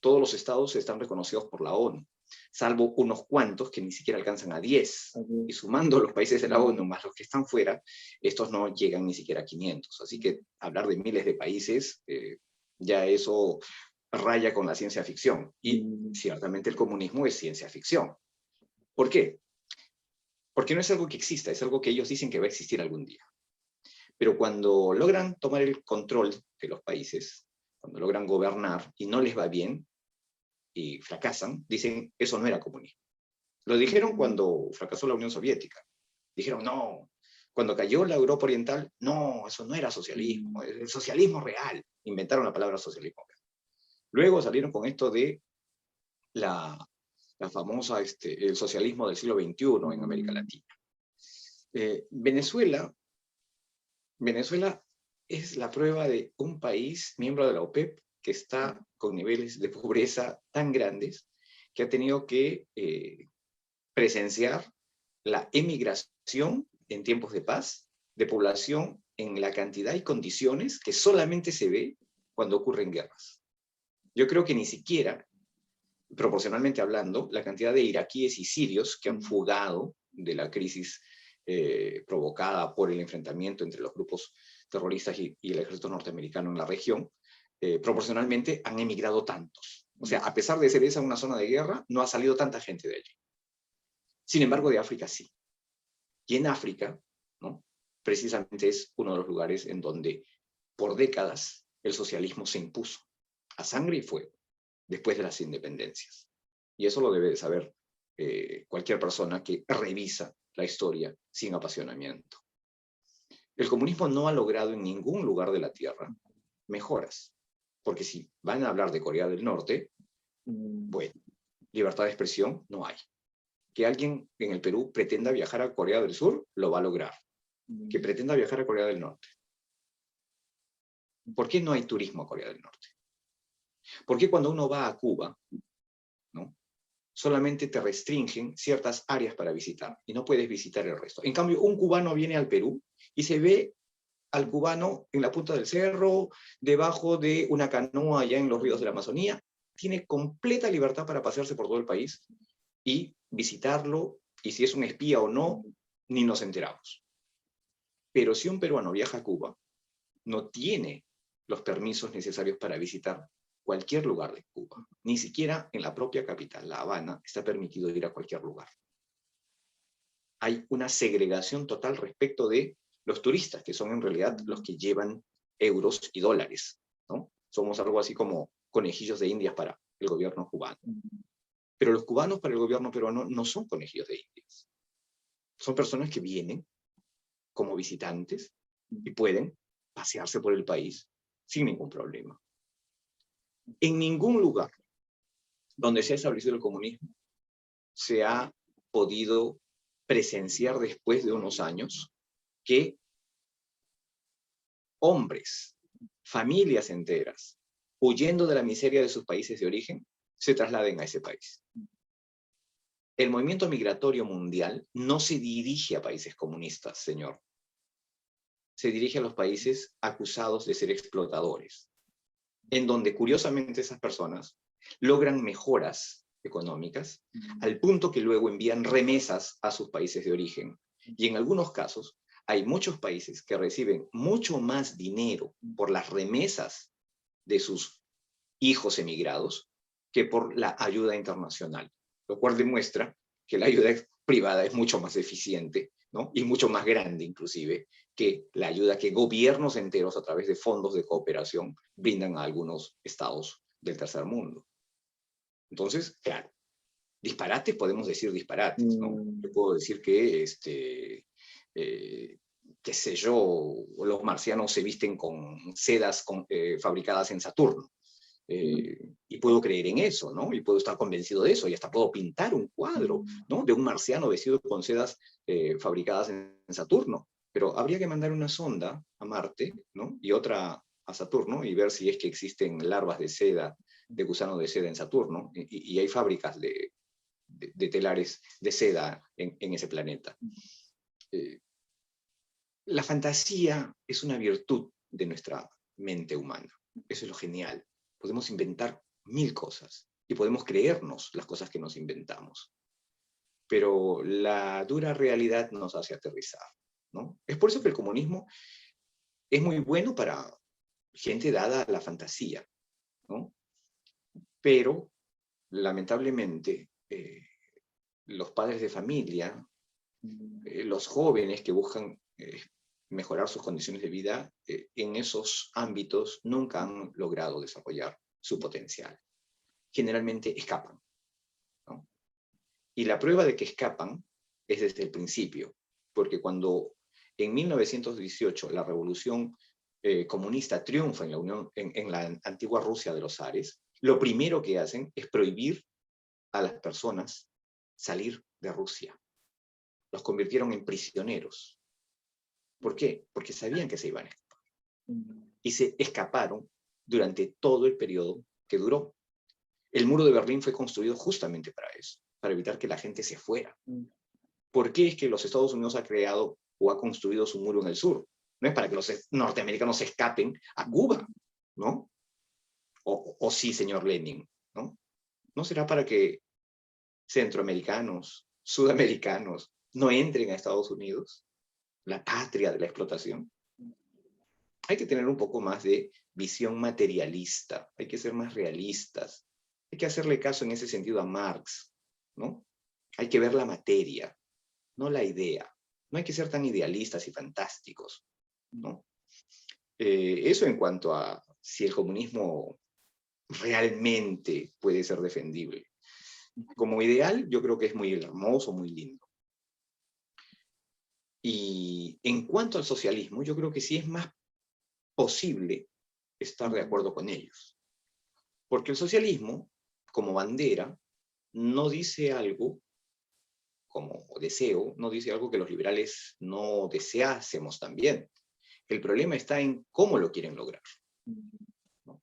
Todos los estados están reconocidos por la ONU, salvo unos cuantos que ni siquiera alcanzan a 10. Y así. sumando los países de la ONU más los que están fuera, estos no llegan ni siquiera a 500. Así que hablar de miles de países, ya eso raya con la ciencia ficción. Y Mm, ciertamente el comunismo es ciencia ficción. ¿Por qué? Porque no es algo que exista, es algo que ellos dicen que va a existir algún día. Pero cuando logran tomar el control de los países, cuando logran gobernar y no les va bien y fracasan, dicen, eso no era comunismo. Lo dijeron cuando fracasó la Unión Soviética. Dijeron, no, cuando cayó la Europa Oriental, no, eso no era socialismo, mm, el socialismo real. Inventaron la palabra socialismo real. Luego salieron con esto de la, la famosa, el socialismo del siglo XXI en América mm, Latina. Venezuela es la prueba de un país miembro de la OPEP que está con niveles de pobreza tan grandes que ha tenido que presenciar la emigración en tiempos de paz de población en la cantidad y condiciones que solamente se ve cuando ocurren guerras. Yo creo que ni siquiera, proporcionalmente hablando, la cantidad de iraquíes y sirios que han fugado de la crisis provocada por el enfrentamiento entre los grupos terroristas y el ejército norteamericano en la región, proporcionalmente han emigrado tantos. O sea, a pesar de ser esa una zona de guerra, no ha salido tanta gente de allí. Sin embargo, de África sí. Y en África, ¿no? Precisamente es uno de los lugares en donde por décadas el socialismo se impuso a sangre y fuego después de las independencias. Y eso lo debe de saber cualquier persona que revisa la historia sin apasionamiento. El comunismo no ha logrado en ningún lugar de la Tierra mejoras, porque si van a hablar de Corea del Norte, mm, bueno, libertad de expresión no hay. Que alguien en el Perú pretenda viajar a Corea del Sur, lo va a lograr. Que mm, pretenda viajar a Corea del Norte. ¿Por qué no hay turismo a Corea del Norte? ¿Por qué cuando uno va a Cuba, ¿no? Solamente te restringen ciertas áreas para visitar y no puedes visitar el resto? En cambio, un cubano viene al Perú y se ve al cubano en la punta del cerro, debajo de una canoa allá en los ríos de la Amazonía, tiene completa libertad para pasearse por todo el país y visitarlo, y si es un espía o no, ni nos enteramos. Pero si un peruano viaja a Cuba, no tiene los permisos necesarios para visitar cualquier lugar de Cuba. Ni siquiera en la propia capital, La Habana, está permitido ir a cualquier lugar. Hay una segregación total respecto de los turistas, que son en realidad los que llevan euros y dólares, ¿no? Somos algo así como conejillos de indias para el gobierno cubano. mm. Pero los cubanos para el gobierno peruano no son conejillos de indias. Son personas que vienen como visitantes y pueden pasearse por el país sin ningún problema. En ningún lugar donde se ha establecido el comunismo se ha podido presenciar después de unos años que hombres, familias enteras, huyendo de la miseria de sus países de origen, se trasladen a ese país. El movimiento migratorio mundial no se dirige a países comunistas, señor. Se dirige a los países acusados de ser explotadores, en donde curiosamente esas personas logran mejoras económicas al punto que luego envían remesas a sus países de origen. Y en algunos casos hay muchos países que reciben mucho más dinero por las remesas de sus hijos emigrados que por la ayuda internacional, lo cual demuestra que la ayuda privada es mucho más eficiente, ¿no? Y mucho más grande inclusive que la ayuda que gobiernos enteros a través de fondos de cooperación brindan a algunos estados del tercer mundo. Entonces, claro, disparates, podemos decir disparates, ¿no? Yo puedo decir que, qué sé yo, los marcianos se visten con sedas fabricadas en Saturno. Y puedo creer en eso, ¿no? Y puedo estar convencido de eso, y hasta puedo pintar un cuadro, ¿no? De un marciano vestido con sedas fabricadas en Saturno. Pero habría que mandar una sonda a Marte, ¿no? Y otra a Saturno, y ver si es que existen larvas de seda, de gusano de seda en Saturno, y hay fábricas de telares de seda en ese planeta. La fantasía es una virtud de nuestra mente humana. Eso es lo genial. Podemos inventar 1000 cosas y podemos creernos las cosas que nos inventamos. Pero la dura realidad nos hace aterrizar, ¿no? Es por eso que el comunismo es muy bueno para gente dada a la fantasía, ¿no? Pero, lamentablemente, los padres de familia, los jóvenes que buscan mejorar sus condiciones de vida, en esos ámbitos nunca han logrado desarrollar su potencial. Generalmente escapan, ¿no? Y la prueba de que escapan es desde el principio, porque cuando en 1918 la revolución comunista triunfa en la antigua Rusia de los zares, lo primero que hacen es prohibir a las personas salir de Rusia. Los convirtieron en prisioneros. ¿Por qué? Porque sabían que se iban a escapar. Y se escaparon durante todo el periodo que duró. El muro de Berlín fue construido justamente para eso, para evitar que la gente se fuera. ¿Por qué es que los Estados Unidos ha creado o ha construido su muro en el sur? No es para que los norteamericanos se escapen a Cuba, ¿no? O sí, señor Lenin, ¿no? ¿No será para que centroamericanos, sudamericanos, no entren a Estados Unidos, la patria de la explotación? Hay que tener un poco más de visión materialista, hay que ser más realistas, hay que hacerle caso en ese sentido a Marx, ¿no? Hay que ver la materia, no la idea. No hay que ser tan idealistas y fantásticos, ¿no? Eso en cuanto a si el comunismo realmente puede ser defendible. Como ideal, yo creo que es muy hermoso, muy lindo. Y en cuanto al socialismo, yo creo que sí es más posible estar de acuerdo con ellos. Porque el socialismo, como bandera, no dice algo, como deseo, no dice algo que los liberales no deseásemos también. El problema está en cómo lo quieren lograr, ¿no?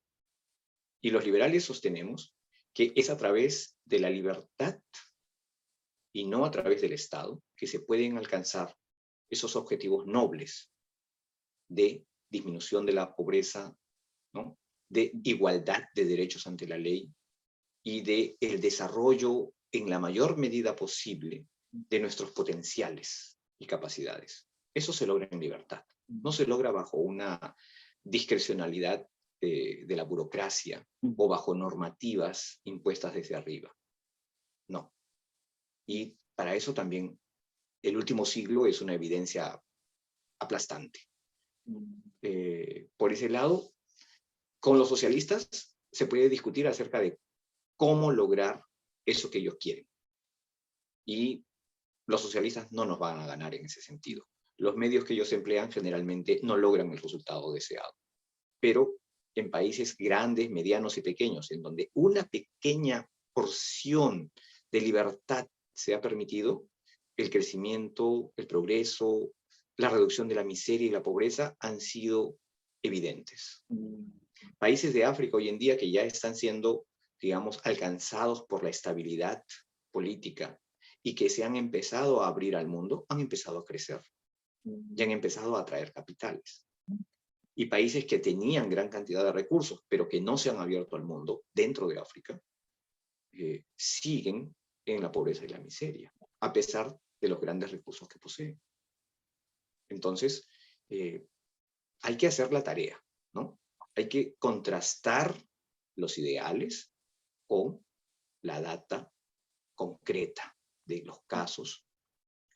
Y los liberales sostenemos que es a través de la libertad y no a través del Estado que se pueden alcanzar esos objetivos nobles de disminución de la pobreza, ¿no? De igualdad de derechos ante la ley y de el desarrollo en la mayor medida posible de nuestros potenciales y capacidades. Eso se logra en libertad. No se logra bajo una discrecionalidad de la burocracia o bajo normativas impuestas desde arriba. No. Y para eso también el último siglo es una evidencia aplastante. Por ese lado, con los socialistas se puede discutir acerca de cómo lograr eso que ellos quieren. Y los socialistas no nos van a ganar en ese sentido. Los medios que ellos emplean generalmente no logran el resultado deseado. Pero en países grandes, medianos y pequeños, en donde una pequeña porción de libertad se ha permitido, el crecimiento, el progreso, la reducción de la miseria y la pobreza han sido evidentes. Países de África hoy en día que ya están siendo, digamos, alcanzados por la estabilidad política y que se han empezado a abrir al mundo, han empezado a crecer y han empezado a atraer capitales. Y países que tenían gran cantidad de recursos, pero que no se han abierto al mundo dentro de África, siguen en la pobreza y la miseria, a pesar de los grandes recursos que poseen. Entonces, hay que hacer la tarea, ¿no? Hay que contrastar los ideales con la data concreta de los casos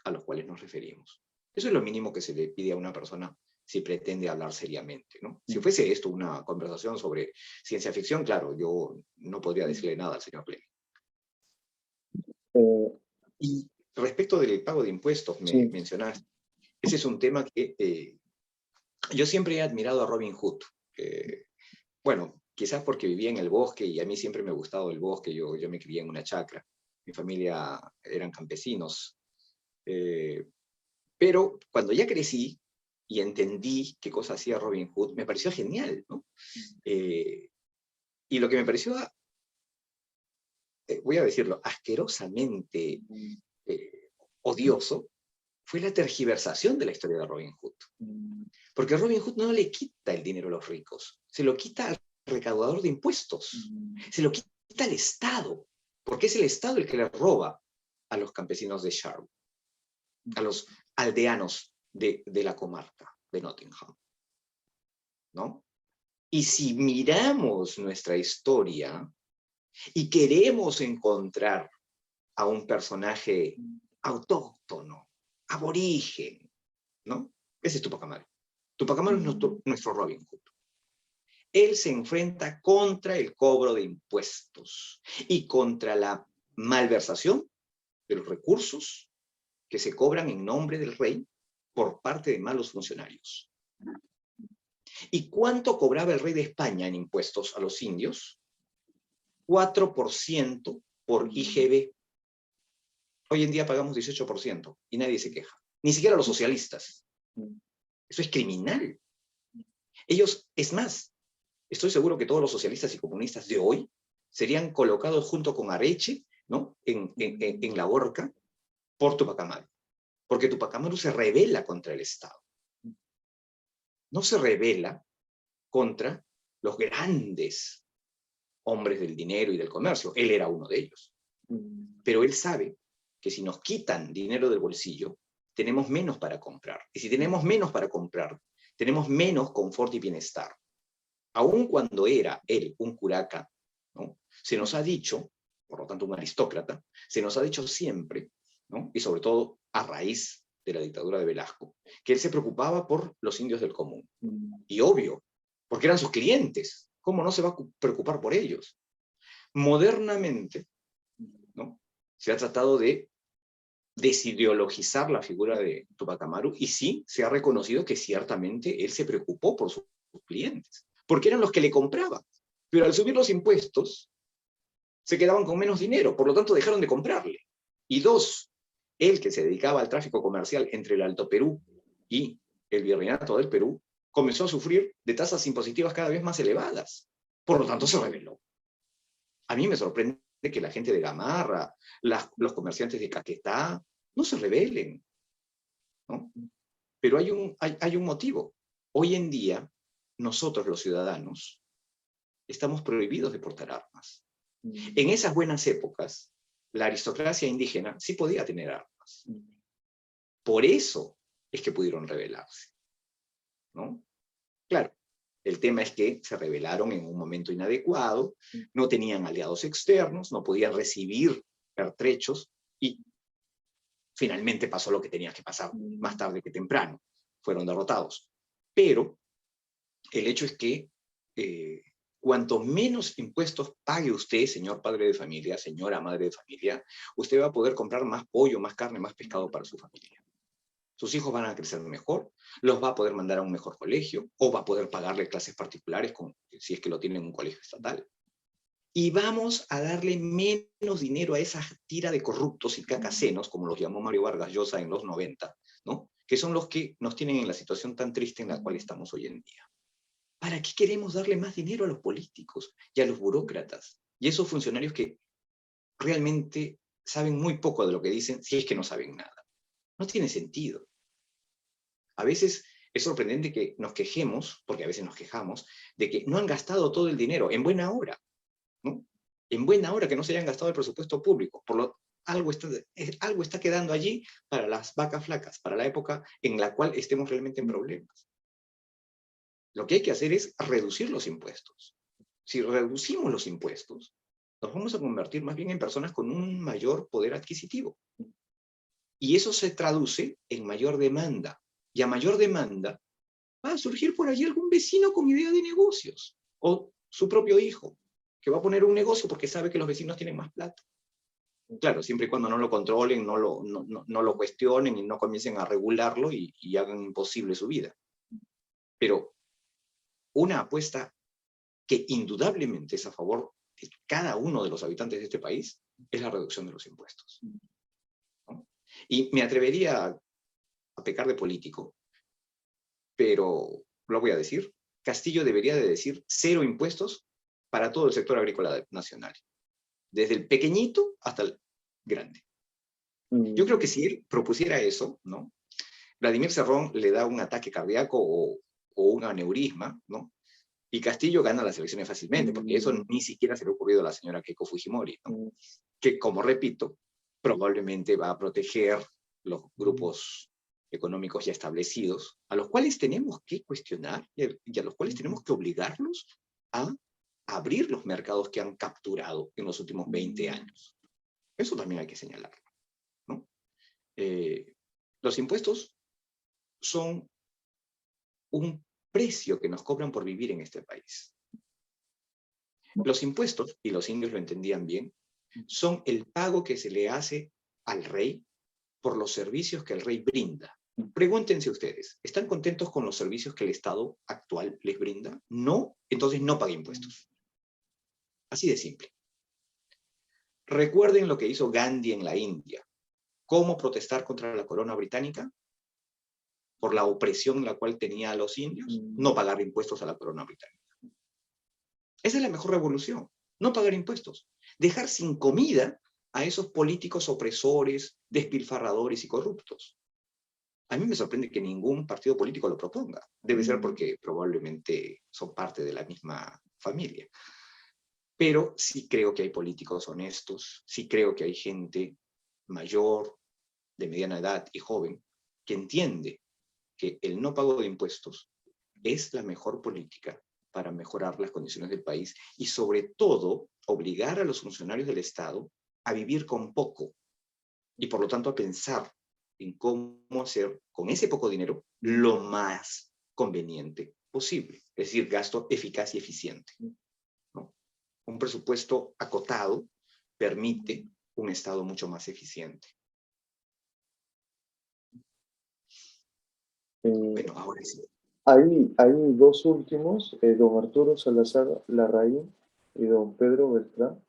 a los cuales nos referimos. Eso es lo mínimo que se le pide a una persona si pretende hablar seriamente, ¿no? Si fuese esto una conversación sobre ciencia ficción, claro, yo no podría decirle nada al señor Fleming. Y respecto del pago de impuestos, me mencionaste, ese es un tema que yo siempre he admirado a Robin Hood. Bueno, quizás porque vivía en el bosque y a mí siempre me ha gustado el bosque, yo me crié en una chacra, mi familia eran campesinos, pero cuando ya crecí y entendí qué cosa hacía Robin Hood, me pareció genial, ¿no? Y lo que me pareció, voy a decirlo, asquerosamente odioso, fue la tergiversación de la historia de Robin Hood. Porque Robin Hood no le quita el dinero a los ricos, se lo quita al recaudador de impuestos, se lo quita al Estado, porque es el Estado el que le roba a los campesinos de Sherwood, a los aldeanos de la comarca de Nottingham, ¿no? Y si miramos nuestra historia y queremos encontrar a un personaje autóctono, aborigen, ¿no? Ese es Tupac Amaru. Tupac Amaru es nuestro Robin Hood. Él se enfrenta contra el cobro de impuestos y contra la malversación de los recursos que se cobran en nombre del rey por parte de malos funcionarios. ¿Y cuánto cobraba el rey de España en impuestos a los indios? 4% por IGB. Hoy en día pagamos 18% y nadie se queja. Ni siquiera los socialistas. Eso es criminal. Ellos, es más, estoy seguro que todos los socialistas y comunistas de hoy serían colocados junto con Areche, ¿no? en la horca por Tupac Amaru. Porque Tupac Amaru se rebela contra el Estado. No se rebela contra los grandes hombres del dinero y del comercio. Él era uno de ellos. Pero él sabe que si nos quitan dinero del bolsillo, tenemos menos para comprar. Y si tenemos menos para comprar, tenemos menos confort y bienestar. Aun cuando era él un curaca, ¿no? Se nos ha dicho, por lo tanto un aristócrata, se nos ha dicho siempre, ¿no? Y sobre todo a raíz de la dictadura de Velasco, que él se preocupaba por los indios del común. Y obvio, porque eran sus clientes. ¿Cómo no se va a preocupar por ellos? Modernamente, ¿no? Se ha tratado de desideologizar la figura de Tupac Amaru y sí, se ha reconocido que ciertamente él se preocupó por sus clientes, porque eran los que le compraban. Pero al subir los impuestos, se quedaban con menos dinero, por lo tanto dejaron de comprarle. Y dos, él que se dedicaba al tráfico comercial entre el Alto Perú y el Virreinato del Perú, comenzó a sufrir de tasas impositivas cada vez más elevadas. Por lo tanto, se rebeló. A mí me sorprende que la gente de Gamarra, los comerciantes de Caquetá, no se rebelen, ¿no? Pero hay un motivo. Hoy en día, nosotros los ciudadanos estamos prohibidos de portar armas. En esas buenas épocas, la aristocracia indígena sí podía tener armas. Por eso es que pudieron rebelarse, ¿no? Claro, el tema es que se rebelaron en un momento inadecuado, no tenían aliados externos, no podían recibir pertrechos y finalmente pasó lo que tenía que pasar más tarde que temprano. Fueron derrotados. Pero el hecho es que cuanto menos impuestos pague usted, señor padre de familia, señora madre de familia, usted va a poder comprar más pollo, más carne, más pescado para su familia. Sus hijos van a crecer mejor, los va a poder mandar a un mejor colegio, o va a poder pagarle clases particulares si es que lo tiene en un colegio estatal. Y vamos a darle menos dinero a esa tira de corruptos y cacasenos, como los llamó Mario Vargas Llosa en los 90, ¿no? Que son los que nos tienen en la situación tan triste en la cual estamos hoy en día. ¿Para qué queremos darle más dinero a los políticos y a los burócratas? Y esos funcionarios que realmente saben muy poco de lo que dicen, si es que no saben nada. No tiene sentido. A veces es sorprendente que nos quejemos, porque a veces nos quejamos, de que no han gastado todo el dinero en buena hora, ¿no? En buena hora que no se hayan gastado el presupuesto público. Algo está quedando allí para las vacas flacas, para la época en la cual estemos realmente en problemas. Lo que hay que hacer es reducir los impuestos. Si reducimos los impuestos, nos vamos a convertir más bien en personas con un mayor poder adquisitivo. Y eso se traduce en mayor demanda. Y a mayor demanda va a surgir por allí algún vecino con idea de negocios. O su propio hijo, que va a poner un negocio porque sabe que los vecinos tienen más plata. Claro, siempre y cuando no lo controlen, no lo cuestionen y no comiencen a regularlo y hagan imposible su vida. Pero una apuesta que indudablemente es a favor de cada uno de los habitantes de este país es la reducción de los impuestos, ¿no? Y me atrevería a pecar de político, pero lo voy a decir. Castillo debería de decir 0 impuestos para todo el sector agrícola nacional, desde el pequeñito hasta el grande. Yo creo que si él propusiera eso, ¿no? Vladimir Cerrón le da un ataque cardíaco o un aneurisma, ¿no? Y Castillo gana las elecciones fácilmente, porque eso ni siquiera se le ha ocurrido a la señora Keiko Fujimori, ¿no? Que, como repito, probablemente va a proteger los grupos económicos ya establecidos, a los cuales tenemos que cuestionar y a los cuales tenemos que obligarlos a abrir los mercados que han capturado en los últimos 20 años. Eso también hay que señalarlo, ¿no? Los impuestos son un precio que nos cobran por vivir en este país. Los impuestos, y los indios lo entendían bien, son el pago que se le hace al rey por los servicios que el rey brinda. Pregúntense ustedes, ¿están contentos con los servicios que el Estado actual les brinda? No, entonces no pague impuestos. Así de simple. Recuerden lo que hizo Gandhi en la India. ¿Cómo protestar contra la corona británica? Por la opresión la cual tenía a los indios, no pagar impuestos a la corona británica. Esa es la mejor revolución, no pagar impuestos. Dejar sin comida a esos políticos opresores, despilfarradores y corruptos. A mí me sorprende que ningún partido político lo proponga. Debe ser porque probablemente son parte de la misma familia. Pero sí creo que hay políticos honestos, sí creo que hay gente mayor, de mediana edad y joven, que entiende que el no pago de impuestos es la mejor política para mejorar las condiciones del país y, sobre todo, obligar a los funcionarios del Estado a vivir con poco y, por lo tanto, a pensar en cómo hacer con ese poco dinero lo más conveniente posible, es decir, gasto eficaz y eficiente, ¿no? Un presupuesto acotado permite un Estado mucho más eficiente. Bueno, ahora sí. Hay dos últimos, don Arturo Salazar Larraín y don Pedro Beltrán.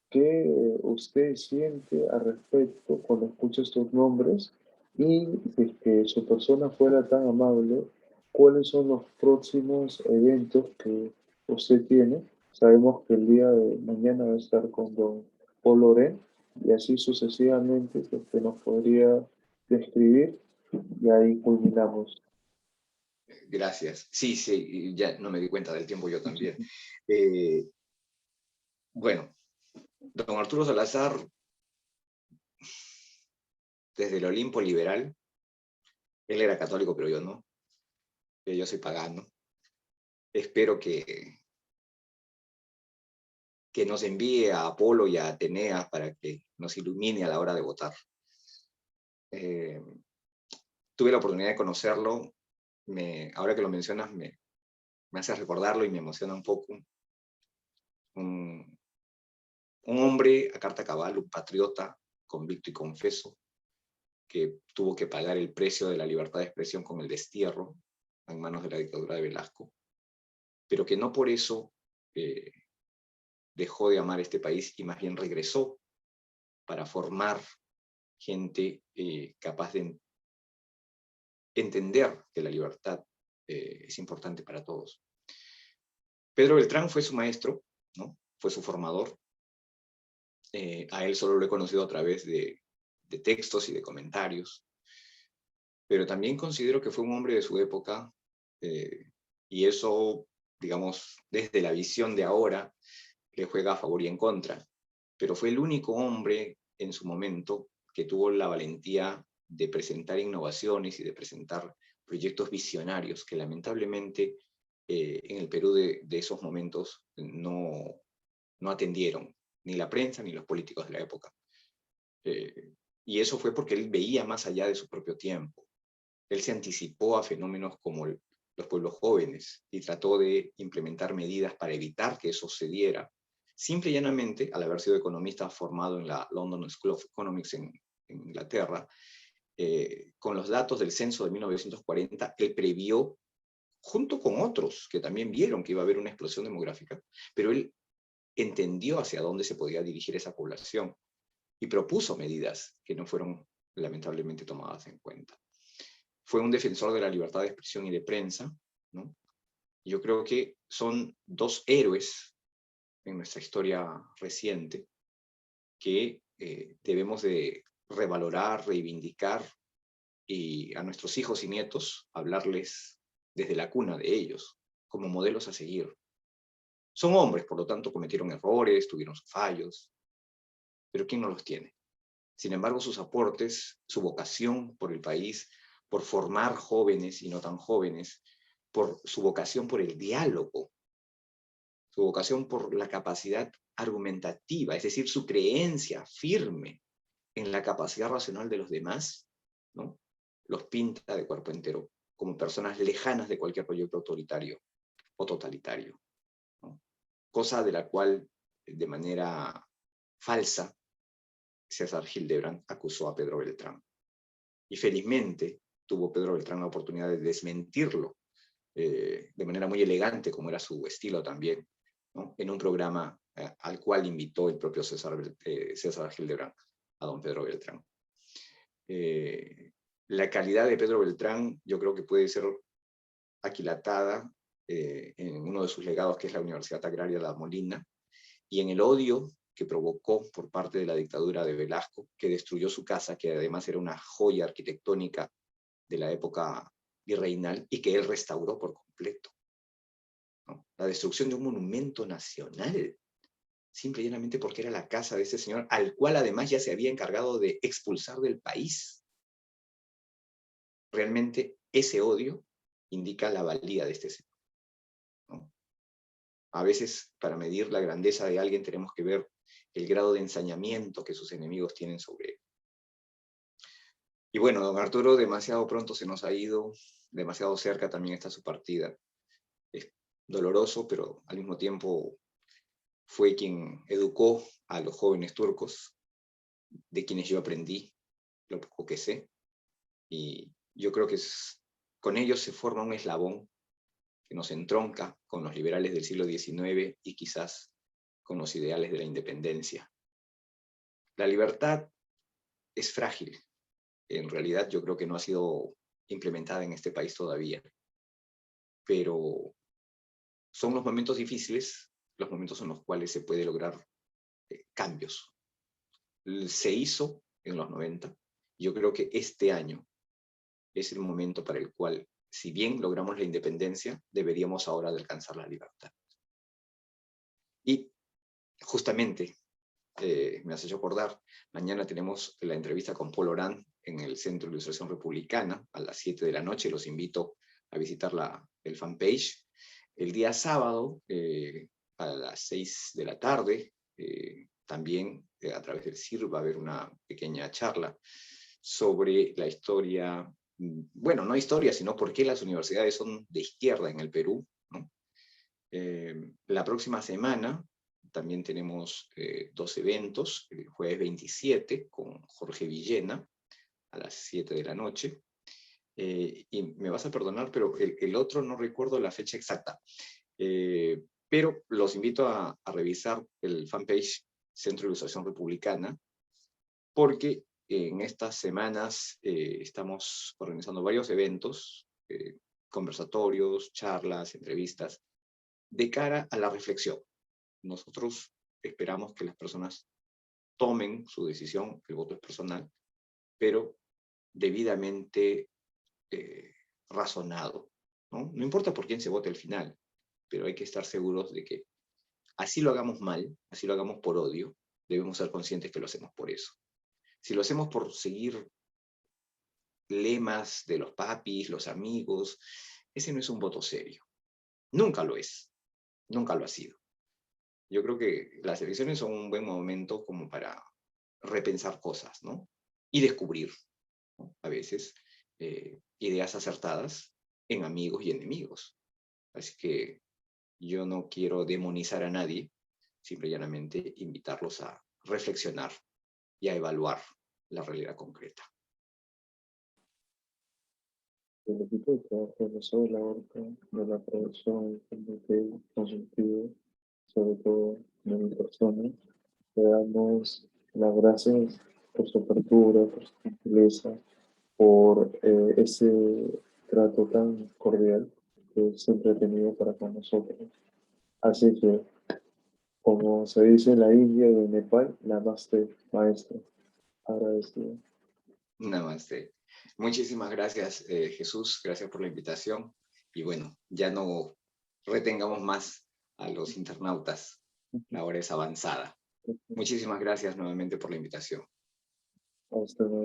¿Qué usted siente al respecto cuando escucha estos nombres? Y si es que su persona fuera tan amable, ¿cuáles son los próximos eventos que usted tiene? Sabemos que el día de mañana va a estar con don Paul Loren y así sucesivamente, que usted nos podría describir y ahí culminamos. Gracias. Sí, sí, ya no me di cuenta del tiempo yo también. Bueno, don Arturo Salazar, desde el Olimpo liberal, él era católico, pero yo no. Yo soy pagano. Espero que nos envíe a Apolo y a Atenea para que nos ilumine a la hora de votar. Tuve la oportunidad de conocerlo. Ahora que lo mencionas, me hace recordarlo y me emociona un poco. Un hombre a carta cabal, un patriota convicto y confeso, que tuvo que pagar el precio de la libertad de expresión con el destierro en manos de la dictadura de Velasco, pero que no por eso dejó de amar este país y más bien regresó para formar gente capaz de entender que la libertad es importante para todos. Pedro Beltrán fue su maestro, ¿no? Fue su formador. A él solo lo he conocido a través de textos y de comentarios, pero también considero que fue un hombre de su época, y eso, digamos, desde la visión de ahora, le juega a favor y en contra, pero fue el único hombre en su momento que tuvo la valentía de presentar innovaciones y de presentar proyectos visionarios que lamentablemente en el Perú de esos momentos no atendieron, ni la prensa ni los políticos de la época. Y eso fue porque él veía más allá de su propio tiempo. Él se anticipó a fenómenos como los pueblos jóvenes y trató de implementar medidas para evitar que eso se diera. Simple y llanamente, al haber sido economista formado en la London School of Economics en Inglaterra, con los datos del censo de 1940, él previó, junto con otros que también vieron que iba a haber una explosión demográfica, pero él entendió hacia dónde se podía dirigir esa población y propuso medidas que no fueron lamentablemente tomadas en cuenta. Fue un defensor de la libertad de expresión y de prensa, ¿no? Yo creo que son dos héroes en nuestra historia reciente que debemos de revalorar, reivindicar, y a nuestros hijos y nietos hablarles desde la cuna de ellos, como modelos a seguir. Son hombres, por lo tanto cometieron errores, tuvieron sus fallos, pero ¿quién no los tiene? Sin embargo, sus aportes, su vocación por el país, por formar jóvenes y no tan jóvenes, por su vocación por el diálogo, su vocación por la capacidad argumentativa, es decir, su creencia firme en la capacidad racional de los demás, ¿no? Los pinta de cuerpo entero como personas lejanas de cualquier proyecto autoritario o totalitario, ¿no? Cosa de la cual, de manera falsa, César Hildebrand acusó a Pedro Beltrán. Y felizmente tuvo Pedro Beltrán la oportunidad de desmentirlo de manera muy elegante, como era su estilo también, ¿no? En un programa al cual invitó el propio César Hildebrand a don Pedro Beltrán. La calidad de Pedro Beltrán yo creo que puede ser aquilatada en uno de sus legados, que es la Universidad Agraria La Molina, y en el odio que provocó por parte de la dictadura de Velasco, que destruyó su casa, que además era una joya arquitectónica de la época virreinal, y que él restauró por completo, ¿no? La destrucción de un monumento nacional, simple y llanamente porque era la casa de ese señor, al cual además ya se había encargado de expulsar del país. Realmente ese odio indica la valía de este señor, ¿no? A veces, para medir la grandeza de alguien, tenemos que ver el grado de ensañamiento que sus enemigos tienen sobre él. Y bueno, don Arturo demasiado pronto se nos ha ido, demasiado cerca también está su partida. Es doloroso, pero al mismo tiempo fue quien educó a los jóvenes turcos, de quienes yo aprendí lo poco que sé, y yo creo que con ellos se forma un eslabón que nos entronca con los liberales del siglo XIX y quizás con los ideales de la independencia. La libertad es frágil. En realidad yo creo que no ha sido implementada en este país todavía, pero son los momentos difíciles, los momentos en los cuales se puede lograr cambios. Se hizo en los 90. Yo creo que este año es el momento para el cual, si bien logramos la independencia, deberíamos ahora de alcanzar la libertad. Y justamente, me has hecho acordar, mañana tenemos la entrevista con Paul Orán en el Centro de Ilustración Republicana a las 7 de la noche. Los invito a visitar el fanpage. El día sábado, a las 6 de la tarde, también a través del CIR va a haber una pequeña charla sobre la historia, bueno, no historia, sino por qué las universidades son de izquierda en el Perú, ¿no? La próxima semana también tenemos 2 eventos, el jueves 27 con Jorge Villena a las 7 de la noche. Y me vas a perdonar, pero el otro no recuerdo la fecha exacta. Pero los invito a revisar el fanpage Centro de Ilustración Republicana, porque en estas semanas estamos organizando varios eventos, conversatorios, charlas, entrevistas, de cara a la reflexión. Nosotros esperamos que las personas tomen su decisión, el voto es personal, pero debidamente razonado, ¿no? No importa por quién se vote al final, pero hay que estar seguros de que así lo hagamos mal, así lo hagamos por odio, debemos ser conscientes que lo hacemos por eso. Si lo hacemos por seguir lemas de los papis, los amigos, ese no es un voto serio. Nunca lo es, nunca lo ha sido. Yo creo que las elecciones son un buen momento como para repensar cosas, ¿no? Y descubrir, ¿no? A veces, ideas acertadas en amigos y enemigos. Así que yo no quiero demonizar a nadie, simple y llanamente invitarlos a reflexionar y a evaluar la realidad concreta. El equipo de trabajo sobre la horca de la producción del consultivo, sobre todo de mi persona, le damos las gracias por su apertura, por su gentileza, por ese trato tan cordial que siempre ha tenido para con nosotros. Así que, como se dice en la India y en Nepal, namaste, maestro. Agradecido. Namaste. Muchísimas gracias, Jesús. Gracias por la invitación. Y bueno, ya no retengamos más a los internautas. La hora es avanzada. Muchísimas gracias nuevamente por la invitación. Hasta luego.